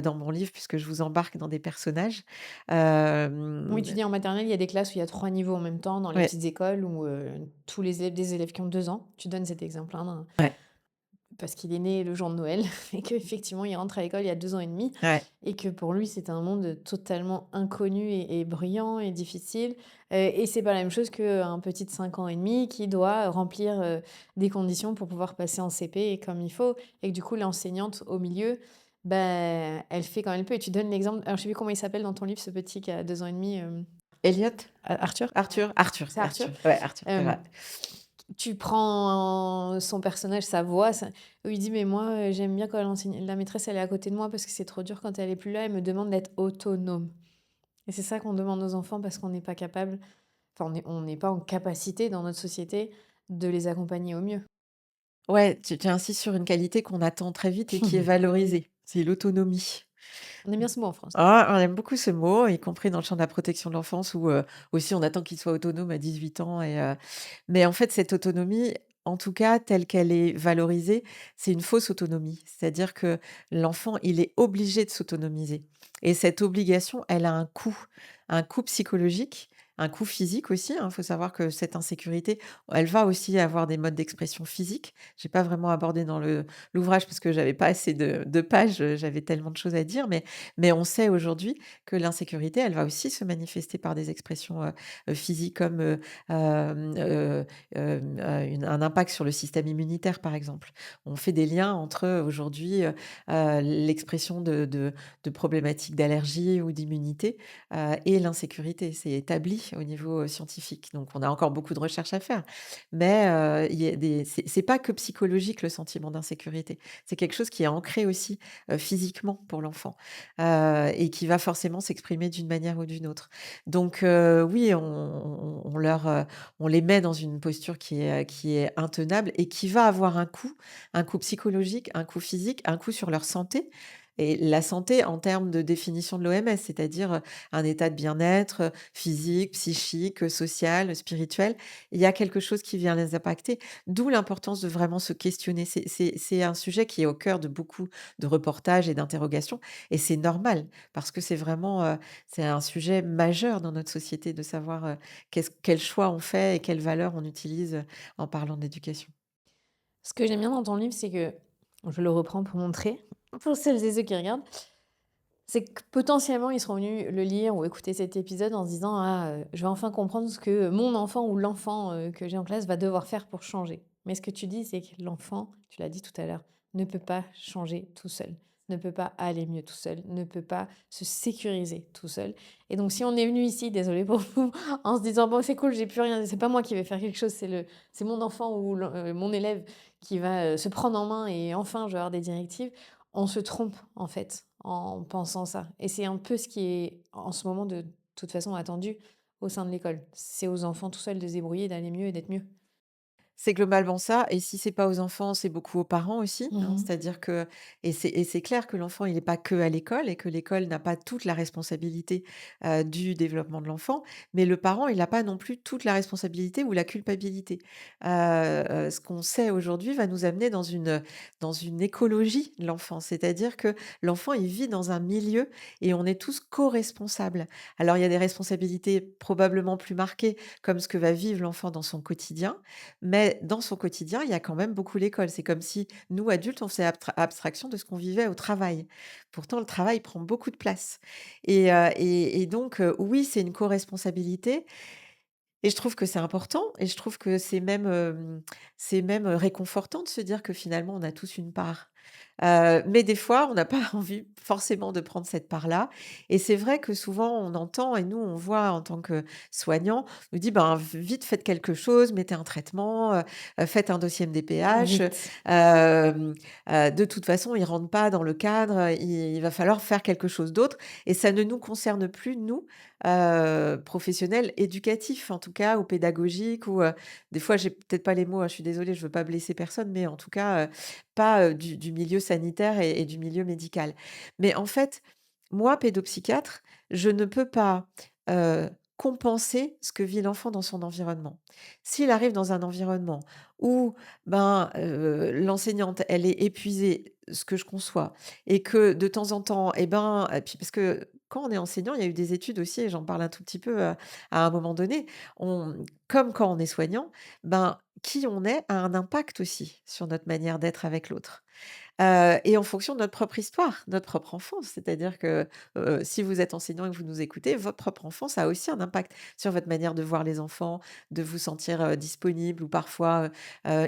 dans mon livre puisque je vous embarque dans des personnages. Oui, tu Hem, dis en maternelle, il y a des classes où il y a 3 niveaux en même temps dans les ouais, petites écoles où, tous les élèves des élèves qui ont 2 ans. Tu donnes cet exemple, hein, ouais, parce qu'il est né le jour de Noël et qu'effectivement il rentre à l'école il y a 2 ans et demi ouais. et que pour lui c'est un monde totalement inconnu et bruyant et difficile, et c'est pas la même chose qu'un petit de 5 ans et demi qui doit remplir, des conditions pour pouvoir passer en CP comme il faut et que du coup l'enseignante au milieu, ben elle fait comme elle peut et tu donnes l'exemple alors je sais plus comment il s'appelle dans ton livre ce petit qui a 2 ans et demi, Elliot? Arthur? Arthur, C'est Arthur? Arthur, ouais, Arthur, c'est Hem vrai. Tu prends son personnage, sa voix, ça où il dit: «Mais moi, j'aime bien quand la maîtresse, elle est à côté de moi parce que c'est trop dur quand elle est plus là, elle me demande d'être autonome» et c'est ça qu'on demande aux enfants parce qu'on n'est pas capable enfin, on n'est pas en capacité dans notre société de les accompagner au mieux. Ouais, tu insistes sur une qualité qu'on attend très vite et qui est valorisée, c'est l'autonomie. On aime bien ce mot en France. Ah, on aime beaucoup ce mot, y compris dans le champ de la protection de l'enfance où, aussi on attend qu'il soit autonome à 18 ans mais en fait cette autonomie, en tout cas telle qu'elle est valorisée, c'est une fausse autonomie. C'est-à-dire que l'enfant, il est obligé de s'autonomiser et cette obligation, elle a un coût psychologique, un coût physique aussi, hein. Il faut savoir que cette insécurité, elle va aussi avoir des modes d'expression physiques. J'ai pas vraiment abordé dans l'ouvrage parce que j'avais pas assez de pages, j'avais tellement de choses à dire, mais on sait aujourd'hui que l'insécurité, elle va aussi se manifester par des expressions, physiques comme, un impact sur le système immunitaire, par exemple. On fait des liens entre, aujourd'hui, l'expression de problématiques d'allergie ou d'immunité, et l'insécurité. C'est établi au niveau, scientifique, donc on a encore beaucoup de recherches à faire. Mais, il y a des c'est pas que psychologique le sentiment d'insécurité. C'est quelque chose qui est ancré aussi, physiquement pour l'enfant, et qui va forcément s'exprimer d'une manière ou d'une autre. Donc, oui, on les met dans une posture qui est intenable et qui va avoir un coût psychologique, un coût physique, un coût sur leur santé et la santé en termes de définition de l'OMS, c'est-à-dire, un état de bien-être, physique, psychique, social, spirituel. Il y a quelque chose qui vient les impacter, d'où l'importance de vraiment se questionner. C'est un sujet qui est au cœur de beaucoup de reportages et d'interrogations et c'est normal parce que c'est un sujet majeur dans notre société de savoir, quels choix on fait et quelles valeurs on utilise, en parlant d'éducation. Ce que j'aime bien dans ton livre, c'est que je le reprends pour montrer, pour celles et ceux qui regardent, c'est que potentiellement, ils seront venus le lire ou écouter cet épisode en se disant: «Ah, je vais enfin comprendre ce que mon enfant ou l'enfant, que j'ai en classe va devoir faire pour changer». Mais ce que tu dis, c'est que l'enfant, tu l'as dit tout à l'heure, ne peut pas changer tout seul, ne peut pas aller mieux tout seul, ne peut pas se sécuriser tout seul. Et donc si on est venu ici, désolé pour vous, en se disant: «Bon, c'est cool, j'ai plus rien, c'est pas moi qui vais faire quelque chose, c'est mon enfant ou mon élève qui va, se prendre en main et enfin je vais avoir des directives», on se trompe, en fait, en pensant ça et c'est un peu ce qui est, en ce moment, de toute façon attendu au sein de l'école. C'est aux enfants tout seuls de se débrouiller, d'aller mieux et d'être mieux. C'est globalement ça et si c'est pas aux enfants, c'est beaucoup aux parents aussi, hein. Mmh. C'est-à-dire que et c'est clair que l'enfant, il est pas que à l'école et que l'école n'a pas toute la responsabilité, du développement de l'enfant, mais le parent, il a pas non plus toute la responsabilité ou la culpabilité. Ce qu'on sait aujourd'hui va nous amener dans une écologie de l'enfant. C'est-à-dire que l'enfant, il vit dans un milieu et on est tous co-responsables. Alors il y a des responsabilités probablement plus marquées, comme ce que va vivre l'enfant dans son quotidien, mais dans son quotidien, il y a quand même beaucoup l'école. C'est comme si nous, adultes, on faisait abstraction de ce qu'on vivait au travail. Pourtant, le travail prend beaucoup de place et donc oui, c'est une co-responsabilité et je trouve que c'est important et je trouve que c'est même, réconfortant de se dire que finalement on a tous une part. Mais des fois, on n'a pas envie forcément de prendre cette part-là et c'est vrai que souvent on entend et nous on voit en tant que soignants, on nous dit: «Ben, vite faites quelque chose, mettez un traitement, faites un dossier MDPH, Vite. de toute façon ils rentrent pas dans le cadre, il va falloir faire quelque chose d'autre» et ça ne nous concerne plus nous, professionnels éducatifs en tout cas ou pédagogiques ou, des fois j'ai peut-être pas les mots, hein, je suis désolée, je veux pas blesser personne, mais en tout cas, pas, du milieu sanitaire et du milieu médical. Mais en fait, moi pédopsychiatre, je ne peux pas, compenser ce que vit l'enfant dans son environnement. S'il arrive dans un environnement où, ben, l'enseignante, elle est épuisée, ce que je conçois et que de temps en temps et ben et puis parce que quand on est enseignant, il y a eu des études aussi et j'en parle un tout petit peu, à un moment donné. On comme quand on est soignant, ben, qui on est a un impact aussi sur notre manière d'être avec l'autre, et en fonction de notre propre histoire, notre propre enfance. C'est-à-dire que, si vous êtes enseignant et que vous nous écoutez, votre propre enfance a aussi un impact sur votre manière de voir les enfants, de vous sentir, disponible ou parfois,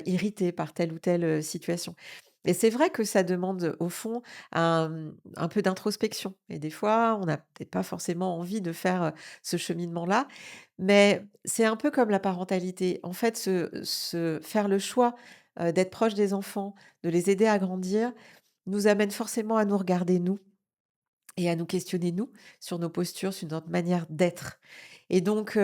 irrité par telle ou telle, situation. Et c'est vrai que ça demande, au fond, un peu d'introspection et des fois, on n'a peut-être pas forcément envie de faire, ce cheminement-là. Mais c'est un peu comme la parentalité. En fait, se faire le choix, d'être proche des enfants, de les aider à grandir, nous amène forcément à nous regarder nous et à nous questionner nous, sur nos postures, sur notre manière d'être. Et donc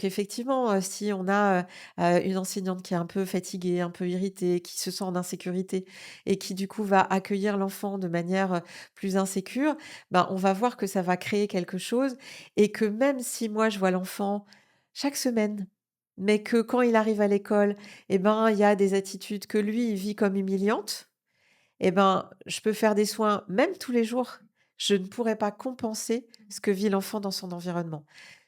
effectivement, si on a, une enseignante qui est un peu fatiguée, un peu irritée, qui se sent en insécurité et qui du coup va accueillir l'enfant de manière, plus insécure, ben, on va voir que ça va créer quelque chose et que même si moi je vois l'enfant chaque semaine, mais que quand il arrive à l'école et ben, il y a des attitudes que lui, il vit comme humiliantes et ben, je peux faire des soins même tous les jours. Je ne pourrais pas compenser ce que vit l'enfant dans son environnement.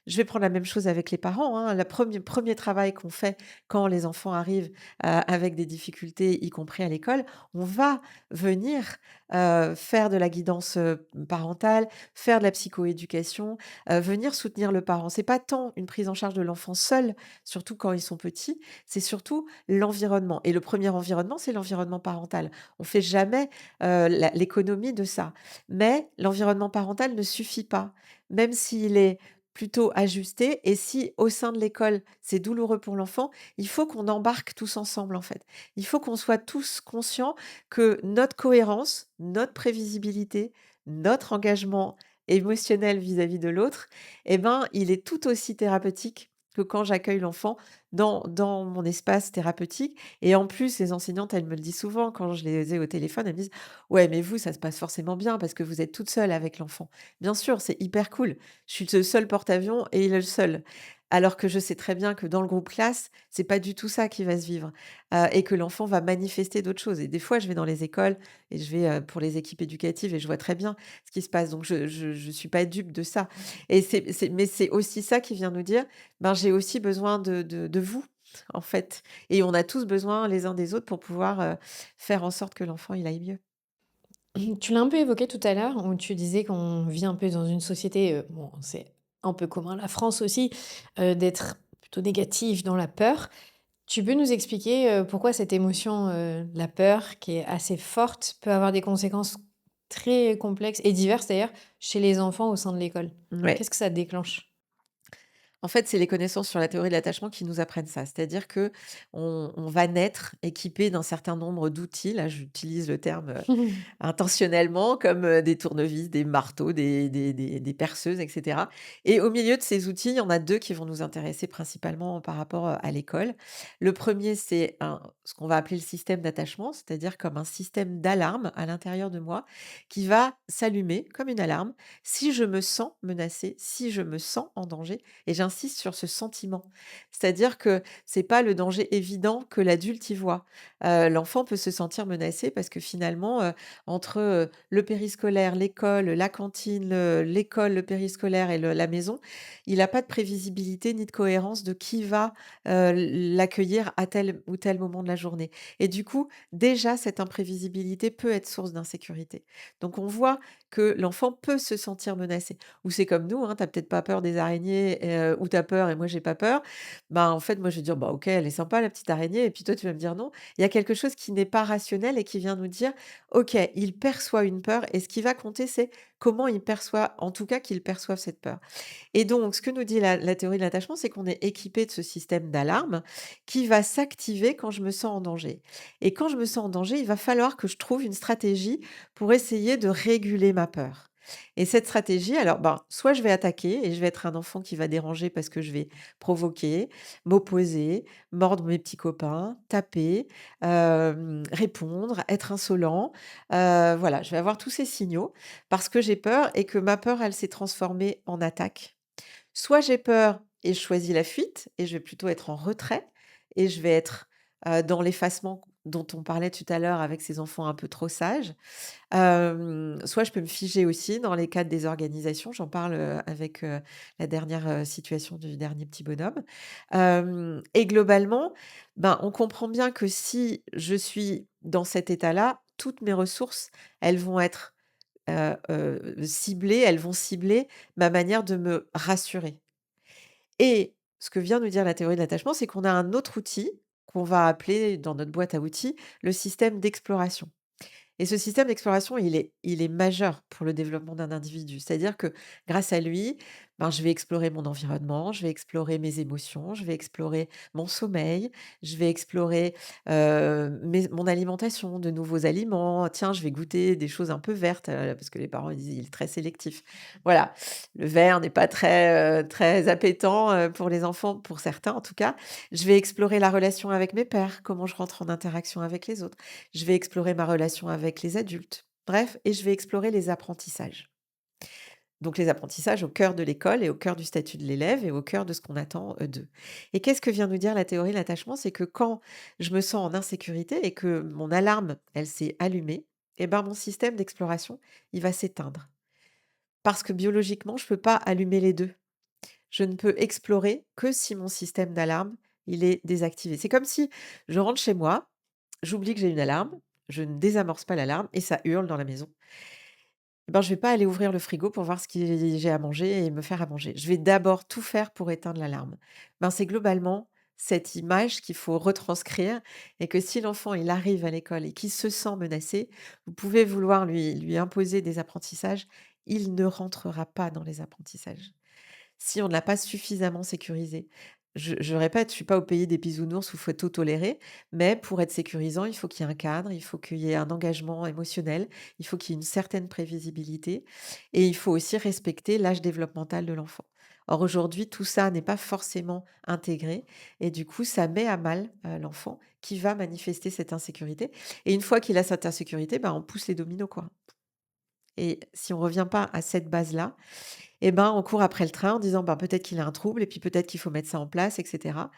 Je vais prendre la même chose avec les parents, hein. Le premier travail qu'on fait quand les enfants arrivent, avec des difficultés, y compris à l'école, on va venir, faire de la guidance, parentale, faire de la psychoéducation, venir soutenir le parent. C'est pas tant une prise en charge de l'enfant seul, surtout quand ils sont petits, c'est surtout l'environnement et le premier environnement, c'est l'environnement parental. On fait jamais, l'économie de ça. Mais l'environnement parental ne suffit pas. Même s'il est plutôt ajusté et si au sein de l'école, c'est douloureux pour l'enfant, il faut qu'on embarque tous ensemble, en fait. Il faut qu'on soit tous conscients que notre cohérence, notre prévisibilité, notre engagement émotionnel vis-à-vis de l'autre, eh ben, il est tout aussi thérapeutique que quand j'accueille l'enfant dans mon espace thérapeutique. Et en plus, les enseignantes, elles me le disent souvent quand je les ai au téléphone, elles me disent: «Ouais, mais vous, ça se passe forcément bien parce que vous êtes toute seule avec l'enfant». Bien sûr, c'est hyper cool. Je suis le seul porte-avions et il est le seul. Alors que je sais très bien que dans le groupe classe, c'est pas du tout ça qui va se vivre, et que l'enfant va manifester d'autres choses et des fois, je vais dans les écoles et je vais, pour les équipes éducatives et je vois très bien ce qui se passe donc je suis pas dupe de ça et c'est aussi ça qui vient nous dire: «Ben, j'ai aussi besoin de vous, en fait» et on a tous besoin les uns des autres pour pouvoir, faire en sorte que l'enfant, il aille mieux. Tu l'as un peu évoqué tout à l'heure, où tu disais qu'on vit un peu dans une société, bon, c'est un peu commun, la France aussi, d'être plutôt négatif, dans la peur. Tu peux nous expliquer, pourquoi cette émotion, la peur, qui est assez forte, peut avoir des conséquences très complexes et diverses d'ailleurs, chez les enfants au sein de l'école? Ouais. Qu'est-ce que ça déclenche? En fait, c'est les connaissances sur la théorie de l'attachement qui nous apprennent ça. C'est-à-dire que on va naître équipé d'un certain nombre d'outils. Là, j'utilise le terme, intentionnellement comme, des tournevis, des marteaux, des perceuses et cetera et au milieu de ces outils, il y en a 2 qui vont nous intéresser principalement par rapport, à l'école. Le premier, c'est ce qu'on va appeler le système d'attachement, c'est-à-dire comme un système d'alarme à l'intérieur de moi qui va s'allumer comme une alarme si je me sens menacée, si je me sens en danger et j'insiste sur ce sentiment. C'est-à-dire que c'est pas le danger évident que l'adulte y voit. L'enfant peut se sentir menacé parce que finalement, entre, le périscolaire, l'école, la cantine, l'école, le périscolaire et la maison, il n'a pas de prévisibilité ni de cohérence de qui va, l'accueillir à tel ou tel moment de la journée. Et du coup, déjà, cette imprévisibilité peut être source d'insécurité. Donc on voit que l'enfant peut se sentir menacé. Ou c'est comme nous, hein, tu peut-être pas peur des araignées, ou tu peur et moi j'ai pas peur. Bah, en fait, moi je vais dire: «Bah, OK, elle est sympa la petite araignée» et puis toi tu vas me dire: «Non». Il y a quelque chose qui n'est pas rationnel et qui vient nous dire: OK, il perçoit une peur et ce qui va compter, c'est comment il perçoit, en tout cas qu'il perçoive cette peur. Et donc, ce que nous dit la théorie de l'attachement, c'est qu'on est équipé de ce système d'alarme qui va s'activer quand je me sens en danger. Et quand je me sens en danger, il va falloir que je trouve une stratégie pour essayer de réguler ma peur. Et cette stratégie, alors, ben, soit je vais attaquer et je vais être un enfant qui va déranger parce que je vais provoquer, m'opposer, mordre mes petits copains, taper, répondre, être insolent. Voilà, je vais avoir tous ces signaux parce que j'ai peur et que ma peur, elle s'est transformée en attaque. Soit j'ai peur et je choisis la fuite et je vais plutôt être en retrait et je vais être, dans l'effacement dont on parlait tout à l'heure avec ces enfants un peu trop sages. Soit je peux me figer aussi dans les cas de désorganisation. J'en parle, avec, la dernière, situation du dernier petit bonhomme. Et globalement, ben, on comprend bien que si je suis dans cet état-là, toutes mes ressources, elles vont être ciblées, elles vont cibler ma manière de me rassurer et ce que vient nous dire la théorie de l'attachement, c'est qu'on a un autre outil qu'on va appeler dans notre boîte à outils le système d'exploration. Et ce système d'exploration, il est majeur pour le développement d'un individu. C'est-à-dire que grâce à lui, ben, je vais explorer mon environnement, je vais explorer mes émotions, je vais explorer mon sommeil, je vais explorer mon alimentation, de nouveaux aliments. Tiens, je vais goûter des choses un peu vertes, parce que les parents ils disent il est très sélectif. Voilà, le vert n'est pas très, très appétant pour les enfants, pour certains en tout cas. Je vais explorer la relation avec mes pères, comment je rentre en interaction avec les autres. Je vais explorer ma relation avec les adultes. Bref, et je vais explorer les apprentissages. Donc les apprentissages au cœur de l'école et au cœur du statut de l'élève et au cœur de ce qu'on attend, d'eux. Et qu'est-ce que vient nous dire la théorie de l'attachement? C'est que quand je me sens en insécurité et que mon alarme, elle s'est allumée, et ben, mon système d'exploration, il va s'éteindre. Parce que biologiquement, je ne peux pas allumer les 2. je ne peux explorer que si mon système d'alarme, il est désactivé. C'est comme si je rentre chez moi, j'oublie que j'ai une alarme, je ne désamorce pas l'alarme et ça hurle dans la maison. Eh ben, je vais pas aller ouvrir le frigo pour voir ce que j'ai à manger et me faire à manger. Je vais d'abord tout faire pour éteindre l'alarme. Ben, c'est globalement cette image qu'il faut retranscrire et que si l'enfant, il arrive à l'école et qu'il se sent menacé, vous pouvez vouloir lui imposer des apprentissages, il ne rentrera pas dans les apprentissages. Si on ne l'a pas suffisamment sécurisé. Je répète, je suis pas au pays des bisounours où il faut tout tolérer, mais pour être sécurisant, il faut qu'il y ait un cadre, il faut qu'il y ait un engagement émotionnel, il faut qu'il y ait une certaine prévisibilité et il faut aussi respecter l'âge développemental de l'enfant. Or aujourd'hui, tout ça n'est pas forcément intégré et du coup, ça met à mal, l'enfant qui va manifester cette insécurité et une fois qu'il a cette insécurité, ben, on pousse les dominos, quoi et si on revient pas à cette base-là, et ben, on court après le train en disant: «Ben, peut-être qu'il a un trouble et puis peut-être qu'il faut mettre ça en place et cetera»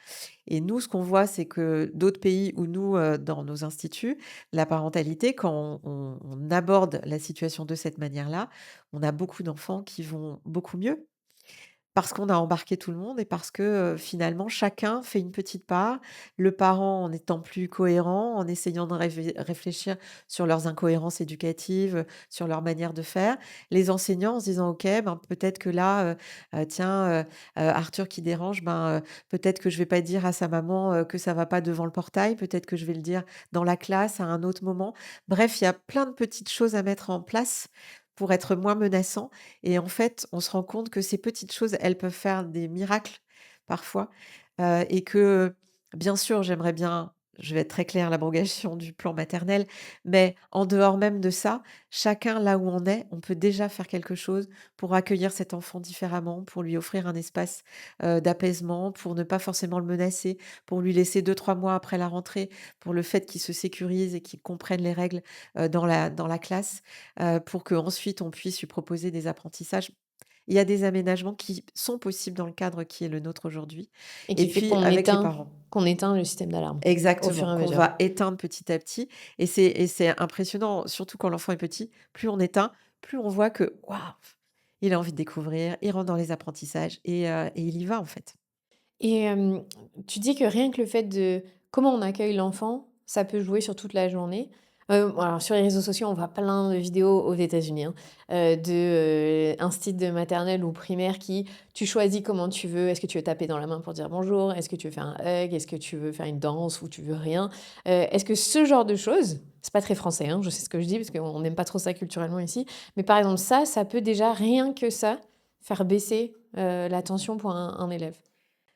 et nous, ce qu'on voit, c'est que d'autres pays ou nous, dans nos instituts, la parentalité, quand on aborde la situation de cette manière-là, on a beaucoup d'enfants qui vont beaucoup mieux. Parce qu'on a embarqué tout le monde et parce que, finalement chacun fait une petite part. Le parent en étant plus cohérent, en essayant de réfléchir sur leurs incohérences éducatives, sur leur manière de faire. Les enseignants en se disant: «OK, ben, peut-être que là, tiens, Arthur qui dérange, ben, peut-être que je vais pas dire à sa maman, que ça va pas devant le portail, peut-être que je vais le dire dans la classe à un autre moment». Bref, il y a plein de petites choses à mettre en place pour être moins menaçant et en fait, on se rend compte que ces petites choses, elles peuvent faire des miracles parfois, et que, bien sûr, j'aimerais bien, je vais être très claire, l'abrogation du plan maternel, mais en dehors même de ça, chacun là où on est, on peut déjà faire quelque chose pour accueillir cet enfant différemment, pour lui offrir un espace, d'apaisement, pour ne pas forcément le menacer, pour lui laisser 2 3 mois après la rentrée, pour le fait qu'il se sécurise et qu'il comprenne les règles, dans la classe, pour qu'ensuite on puisse lui proposer des apprentissages. Il y a des aménagements qui sont possibles dans le cadre qui est le nôtre aujourd'hui Et et qui fait puis avec les parents. qu'on éteint le système d'alarme, au fur Exactement, et à qu'on mesure. va éteindre petit à petit et c'est impressionnant, surtout quand l'enfant est petit, plus on éteint, plus on voit que, waouh, il a envie de découvrir, il rentre dans les apprentissages et il y va en fait. Et tu dis que rien que le fait de comment on accueille l'enfant, ça peut jouer sur toute la journée. Alors sur les réseaux sociaux, on voit plein de vidéos aux États-Unis, hein, instits de maternelle ou primaire qui tu choisis comment tu veux. Est-ce que tu veux taper dans la main pour dire bonjour? Est-ce que tu veux faire un hug? Est-ce que tu veux faire une danse ou tu veux rien? Est-ce que ce genre de choses, c'est pas très français, hein, je sais ce que je dis parce qu'on n'aime pas trop ça culturellement ici, mais par exemple ça peut déjà rien que ça faire baisser, la tension pour un élève?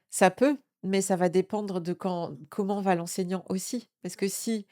Ça peut, mais ça va dépendre de comment va l'enseignant aussi. Parce que si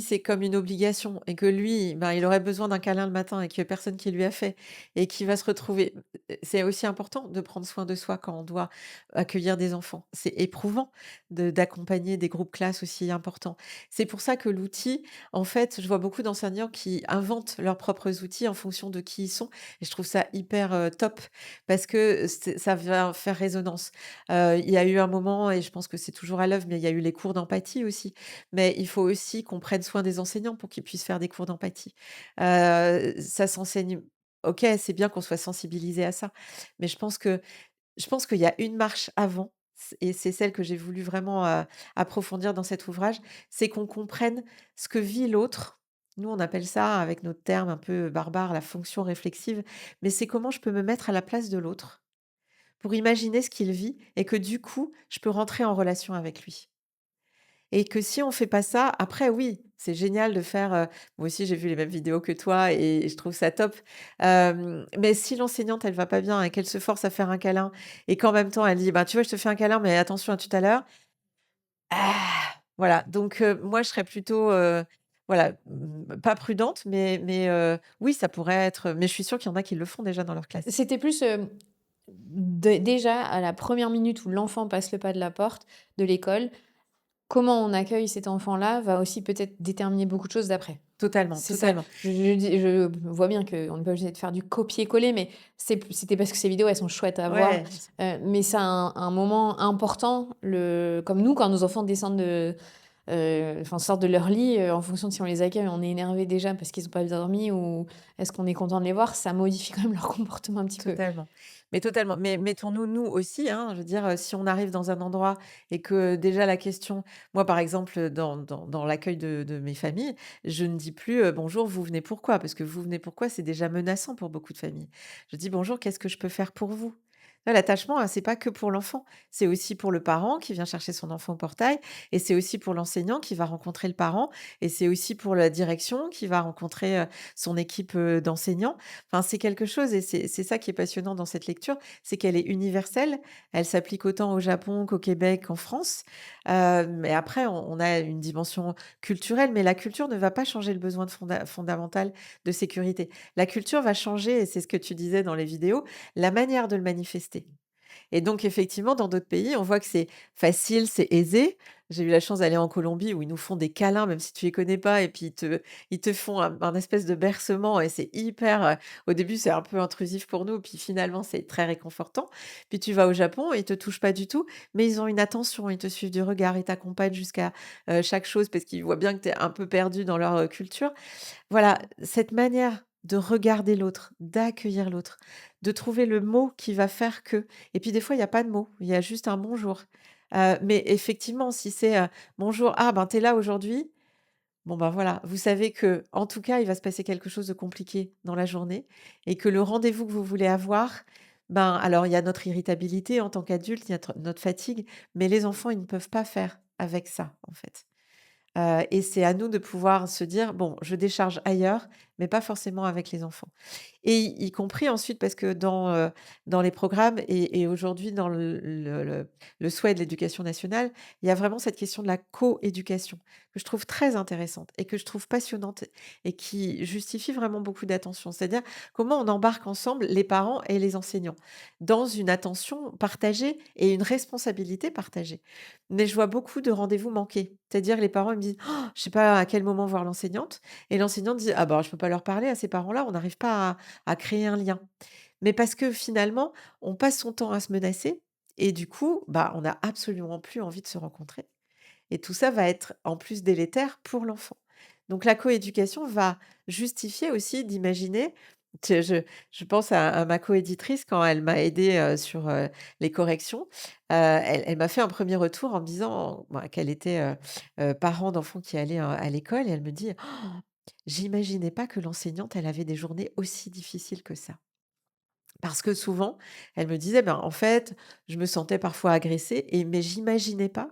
c'est comme une obligation et que lui, ben, il aurait besoin d'un câlin le matin et qu'il y a personne qui lui a fait et qu'il va se retrouver c'est aussi important de prendre soin de soi quand on doit accueillir des enfants. C'est éprouvant d'accompagner des groupes classes aussi importants. C'est pour ça que l'outil, en fait, je vois beaucoup d'enseignants qui inventent leurs propres outils en fonction de qui ils sont et je trouve ça hyper, top parce que ça va faire résonance. Il y a eu un moment et je pense que c'est toujours à l'œuvre, mais il y a eu les cours d'empathie aussi. Mais il faut aussi qu'on prenne soin des enseignants pour qu'ils puissent faire des cours d'empathie. Ça s'enseigne OK, c'est bien qu'on soit sensibilisé à ça, mais je pense qu'il y a une marche avant et c'est celle que j'ai voulu vraiment, approfondir dans cet ouvrage, c'est qu'on comprenne ce que vit l'autre. Nous, on appelle ça, avec notre terme un peu barbare, la fonction réflexive, mais c'est comment je peux me mettre à la place de l'autre pour imaginer ce qu'il vit et que du coup, je peux rentrer en relation avec lui. Et que si on fait pas ça, après oui, c'est génial de faire, moi aussi j'ai vu les mêmes vidéos que toi et je trouve ça top. Mais si l'enseignante elle va pas bien et qu'elle se force à faire un câlin et qu'en même temps elle dit: «Bah, tu vois, je te fais un câlin, mais attention à tout à l'heure». Voilà, donc moi je serais plutôt, voilà, pas prudente, mais oui, ça pourrait être mais je suis sûre qu'il y en a qui le font déjà dans leur classe. C'était plus, déjà à la première minute où l'enfant passe le pas de la porte de l'école, comment on accueille cet enfant-là va aussi peut-être déterminer beaucoup de choses d'après. Totalement, C'est ça, totalement. je vois bien qu'on n'est pas obligé de faire du copier-coller, mais c'était parce que ces vidéos, elles sont chouettes à voir, Ouais, mais c'est un moment important, comme nous, quand nos enfants descendent enfin sortent de leur lit, en fonction de si on les accueille, on est énervé déjà parce qu'ils ont pas bien dormi ou est-ce qu'on est content de les voir, ça modifie quand même leur comportement un petit peu. totalement. Mais totalement. Mais mettons-nous, nous aussi, hein, je veux dire, si on arrive dans un endroit et que déjà la question moi, par exemple, dans l'accueil de mes familles, je ne dis plus, «Bonjour, vous venez pourquoi?» parce que «Vous venez pourquoi?» c'est déjà menaçant pour beaucoup de familles. Je dis: «Bonjour, qu'est-ce que je peux faire pour vous?» Là, l'attachement, hein, c'est pas que pour l'enfant, c'est aussi pour le parent qui vient chercher son enfant au portail et c'est aussi pour l'enseignant qui va rencontrer le parent et c'est aussi pour la direction qui va rencontrer, son équipe, d'enseignants. Enfin, c'est quelque chose et c'est ça qui est passionnant dans cette lecture, c'est qu'elle est universelle. Elle s'applique autant au Japon qu'au Québec, qu'en France. Mais après on a une dimension culturelle, mais la culture ne va pas changer le besoin de fondamental de sécurité. La culture va changer et c'est ce que tu disais dans les vidéos, la manière de le manifester. Et donc effectivement, dans d'autres pays, on voit que c'est facile, c'est aisé. J'ai eu la chance d'aller en Colombie où ils nous font des câlins même si tu les connais pas et puis ils te font un espèce de bercement et c'est hyper, au début, c'est un peu intrusif pour nous, puis finalement, c'est très réconfortant. Puis tu vas au Japon, ils te touchent pas du tout, mais ils ont une attention, ils te suivent du regard, ils t'accompagnent jusqu'à, chaque chose parce qu'ils voient bien que tu es un peu perdu dans leur, culture. Voilà, cette manière de regarder l'autre, d'accueillir l'autre, de trouver le mot qui va faire que et puis des fois, il y a pas de mot, il y a juste un bonjour. Mais effectivement, si c'est, «Bonjour, ah ben, tu es là aujourd'hui?» bon, ben, voilà, vous savez que en tout cas, il va se passer quelque chose de compliqué dans la journée et que le rendez-vous que vous voulez avoir, ben, alors il y a notre irritabilité en tant qu'adulte, il y a notre fatigue, mais les enfants, ils ne peuvent pas faire avec ça, en fait. Et c'est à nous de pouvoir se dire: «Bon, je décharge ailleurs, mais pas forcément avec les enfants». Et y compris ensuite parce que dans les programmes et aujourd'hui dans le souhait de l'éducation nationale, il y a vraiment cette question de la coéducation que je trouve très intéressante et que je trouve passionnante et qui justifie vraiment beaucoup d'attention. C'est-à-dire comment on embarque ensemble les parents et les enseignants dans une attention partagée et une responsabilité partagée. Mais je vois beaucoup de rendez-vous manqués. C'est-à-dire les parents ils me disent: «Oh, je sais pas à quel moment voir l'enseignante» et l'enseignante dit: «Ah bah, je peux pas leur parler à ces parents-là, on n'arrive pas à créer un lien. Mais parce que finalement, on passe son temps à se menacer et du coup, bah, on n'a absolument plus envie de se rencontrer et tout ça va être en plus délétère pour l'enfant. Donc la coéducation va justifier aussi d'imaginer je pense à ma coéditrice quand elle m'a aidée, sur, les corrections, elle m'a fait un premier retour en me disant, bah, qu'elle était, parent d'enfants qui allaient, à l'école et elle me dit: «J'imaginais pas que l'enseignante, elle avait des journées aussi difficiles que ça». Parce que souvent, elle me disait: «Ben, en fait, je me sentais parfois agressée et mais j'imaginais pas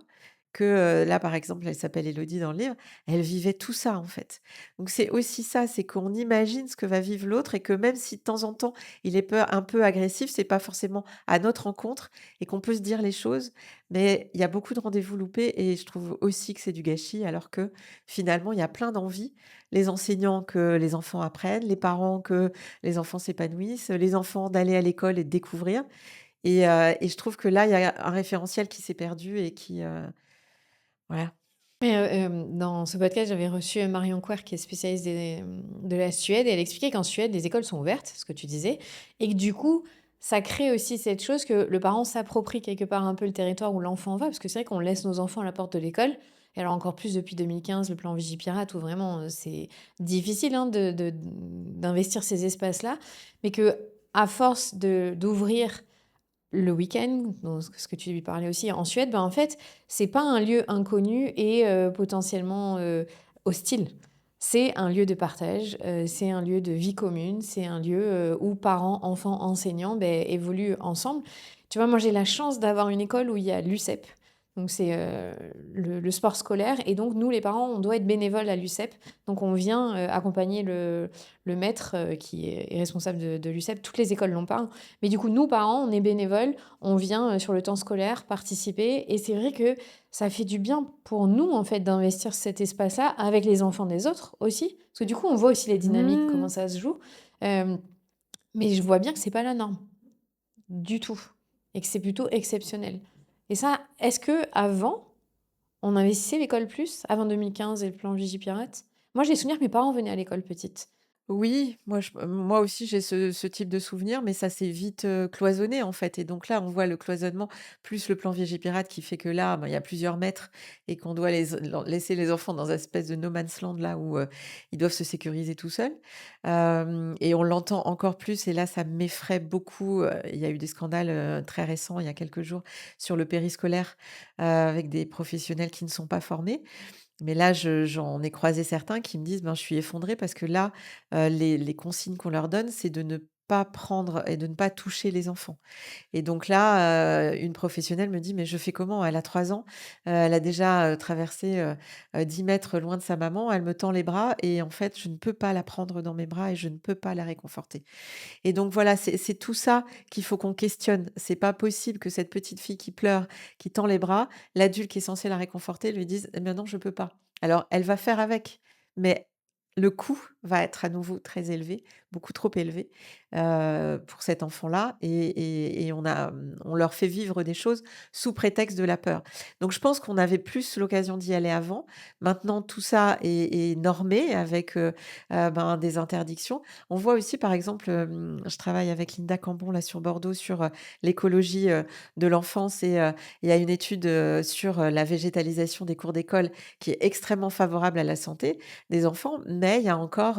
que, là, par exemple, elle s'appelle Élodie dans le livre, elle vivait tout ça, en fait». Donc c'est aussi ça, c'est qu'on imagine ce que va vivre l'autre et que même si de temps en temps, il est un peu agressif, c'est pas forcément à notre rencontre et qu'on peut se dire les choses. Mais il y a beaucoup de rendez-vous loupés et je trouve aussi que c'est du gâchis alors que, finalement, il y a plein d'envies. Les enseignants que les enfants apprennent, les parents que les enfants s'épanouissent, les enfants d'aller à l'école et de découvrir et je trouve que là, il y a un référentiel qui s'est perdu et qui, voilà. Et dans ce podcast, j'avais reçu, Marion Quer qui est spécialiste de la Suède et elle expliquait qu'en Suède, les écoles sont ouvertes, ce que tu disais et que du coup, ça crée aussi cette chose que le parent s'approprie quelque part un peu le territoire où l'enfant va. Parce que c'est vrai qu'on laisse nos enfants à la porte de l'école et alors encore plus depuis 2015, le plan Vigipirate où vraiment, c'est difficile, hein, d'investir ces espaces-là. Mais que à force d'ouvrir le week-end, donc ce que tu lui parlais aussi en Suède, ben, en fait, c'est pas un lieu inconnu et potentiellement, hostile. C'est un lieu de partage, c'est un lieu de vie commune, c'est un lieu, où parents, enfants, enseignants, beh, évoluent ensemble. Tu vois, moi, j'ai la chance d'avoir une école où il y a l'UCEP, donc c'est, le sport scolaire et donc nous, les parents, on doit être bénévoles à l'UCEP. Donc on vient, accompagner le maître, qui est responsable de l'UCEP. Toutes les écoles l'ont pas, hein. Mais du coup, nous, parents, on est bénévoles, on vient sur le temps scolaire participer. Et c'est vrai que ça fait du bien pour nous, en fait, d'investir cet espace-là avec les enfants des autres aussi. Parce que du coup, on voit aussi les dynamiques, comment Mmh. ça se joue. Euh, mais je vois bien que c'est pas la norme, du tout. Et que c'est plutôt exceptionnel. Et ça, est-ce que avant, on investissait l'école plus, avant 2015 et le plan Vigipirate? Moi, j'ai souvenir que mes parents venaient à l'école petite. Oui, moi aussi j'ai ce type de souvenir, mais ça s'est vite, cloisonné en fait et donc là, on voit le cloisonnement plus le plan Vigipirate qui fait que là, ben, il y a plusieurs maîtres et qu'on doit laisser les enfants dans un espèce de no man's land là où, ils doivent se sécuriser tout seuls. Et on l'entend encore plus et là, ça m'effraie beaucoup, il y a eu des scandales, très récents, il y a quelques jours, sur le périscolaire, avec des professionnels qui ne sont pas formés. Mais là, j'en ai croisé certains qui me disent: «Ben, je suis effondrée parce que là, les consignes qu'on leur donne, c'est de ne pas prendre et de ne pas toucher les enfants». Et donc là, une professionnelle me dit: «Mais je fais comment? Elle a 3 ans, elle a déjà, traversé, 10 mètres loin de sa maman, elle me tend les bras et en fait, je ne peux pas la prendre dans mes bras et je ne peux pas la réconforter». Et donc voilà, c'est tout ça qu'il faut qu'on questionne. C'est pas possible que cette petite fille qui pleure, qui tend les bras, l'adulte qui est censé la réconforter lui dise: «Eh bien non, je peux pas». Alors elle va faire avec, mais le coût va être à nouveau très élevé, beaucoup trop élevé, pour cet enfant-là et on leur fait vivre des choses sous prétexte de la peur. Donc je pense qu'on avait plus l'occasion d'y aller avant. Maintenant tout ça est normé avec, ben, des interdictions. On voit aussi, par exemple, je travaille avec Linda Cambon là sur Bordeaux sur, l'écologie, de l'enfance et il y a une étude, sur, la végétalisation des cours d'école qui est extrêmement favorable à la santé des enfants. Mais il y a encore,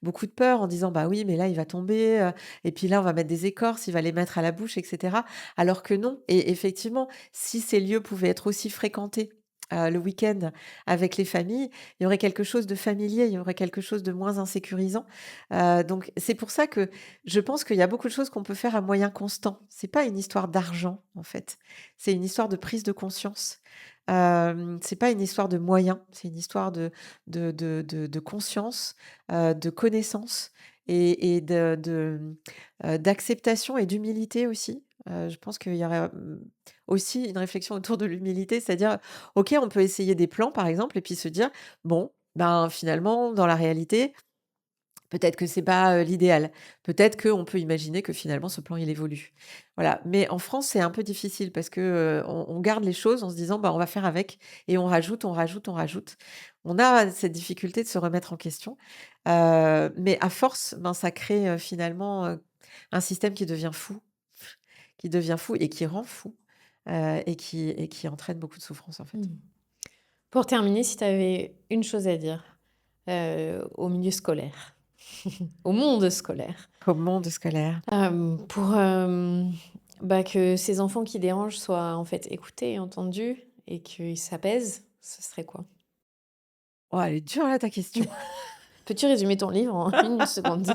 beaucoup de peur en disant: «Bah oui, mais là il va tomber, et puis là on va mettre des écorces, il va les mettre à la bouche et cetera». Alors que non et effectivement, si ces lieux pouvaient être aussi fréquentés, le week-end avec les familles, il y aurait quelque chose de familier, il y aurait quelque chose de moins insécurisant. Donc c'est pour ça que je pense qu'il y a beaucoup de choses qu'on peut faire à moyens constants. C'est pas une histoire d'argent, en fait. C'est une histoire de prise de conscience. C'est pas une histoire de moyens, c'est une histoire de conscience, de connaissance et d'acceptation et d'humilité aussi. Je pense qu'il y aurait, aussi une réflexion autour de l'humilité, c'est-à-dire, OK, on peut essayer des plans, par exemple, et puis se dire: «Bon, ben, finalement, dans la réalité, peut-être que c'est pas, l'idéal. Peut-être qu'on peut imaginer que finalement ce plan il évolue. Voilà, mais en France, c'est un peu difficile parce que, on garde les choses en se disant: «Bah, on va faire avec» et on rajoute, on rajoute, on rajoute. On a cette difficulté de se remettre en question, mais à force, ben, ça crée, finalement, un système qui devient fou et qui rend fou, et qui entraîne beaucoup de souffrance, en fait. Mmh. Pour terminer, si tu avais une chose à dire, au milieu scolaire, au monde scolaire, Au monde scolaire. pour, bah, que ces enfants qui dérangent soient en fait écoutés et entendus et qu'ils s'apaisent, ce serait quoi? Oh, elle est dure là ta question. Peux-tu résumer ton livre en une seconde?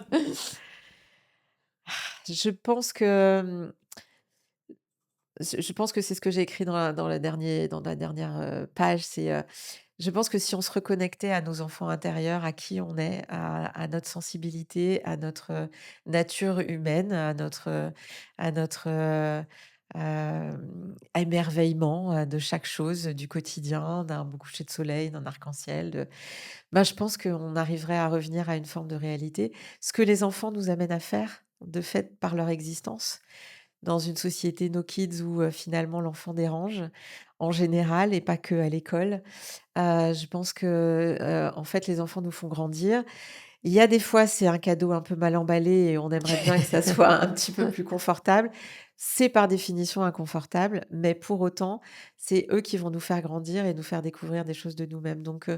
Je pense que, je pense que c'est ce que j'ai écrit dans la dernière, page, je pense que si on se reconnectait à nos enfants intérieurs, à qui on est, à notre sensibilité, à notre, nature humaine, à notre émerveillement, de chaque chose, du quotidien, d'un beau coucher de soleil, d'un arc-en-ciel, je pense qu'on arriverait à revenir à une forme de réalité. Ce que les enfants nous amènent à faire, de fait, par leur existence dans une société no kids où, finalement l'enfant dérange, en général et pas que à l'école. Je pense que, en fait, les enfants nous font grandir. Il y a des fois, c'est un cadeau un peu mal emballé et on aimerait bien que ça soit un petit peu plus confortable. C'est par définition inconfortable, mais pour autant, c'est eux qui vont nous faire grandir et nous faire découvrir des choses de nous-mêmes. Donc,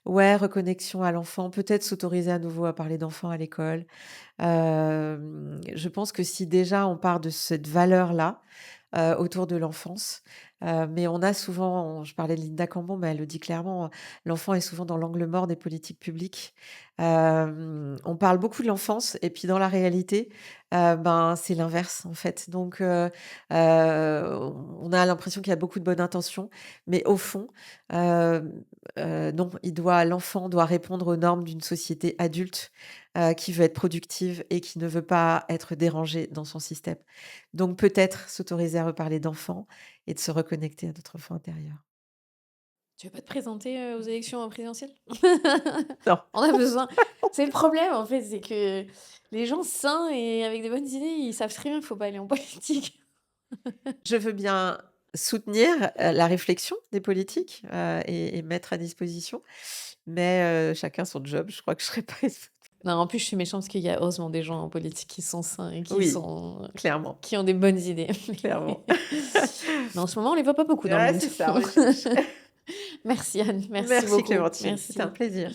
ouais, reconnexion à l'enfant, peut-être s'autoriser à nouveau à parler d'enfant à l'école. Je pense que si déjà on part de cette valeur-là, autour de l'enfance, mais on a souvent je parlais de Linda Cambon, mais elle le dit clairement, l'enfant est souvent dans l'angle mort des politiques publiques. On parle beaucoup de l'enfance et puis dans la réalité, ben, c'est l'inverse en fait. Donc on a l'impression qu'il y a beaucoup de bonnes intentions, mais au fond, hem, non, l'enfant doit répondre aux normes d'une société adulte, qui veut être productive et qui ne veut pas être dérangée dans son système. Donc peut-être s'autoriser à reparler d'enfants et de se reconnecter à notre enfant intérieur. Tu veux pas te présenter, aux élections, présidentielles? Non. On a besoin c'est le problème en fait, c'est que les gens sains et avec des bonnes idées, ils savent très bien qu'il faut pas aller en politique. Je veux bien soutenir, la réflexion des politiques, et mettre à disposition, mais chacun son job. Je crois que je serais pas Non, en plus, je suis méchante parce qu'il y a heureusement des gens en politique qui sont sains et Oui, clairement, qui ont des bonnes idées. clairement. Mais en ce moment, on les voit pas beaucoup dans le Ouais, monde. c'est ça, recherche. Merci Anne, merci Merci beaucoup. Clémentine, c'était un Merci. plaisir.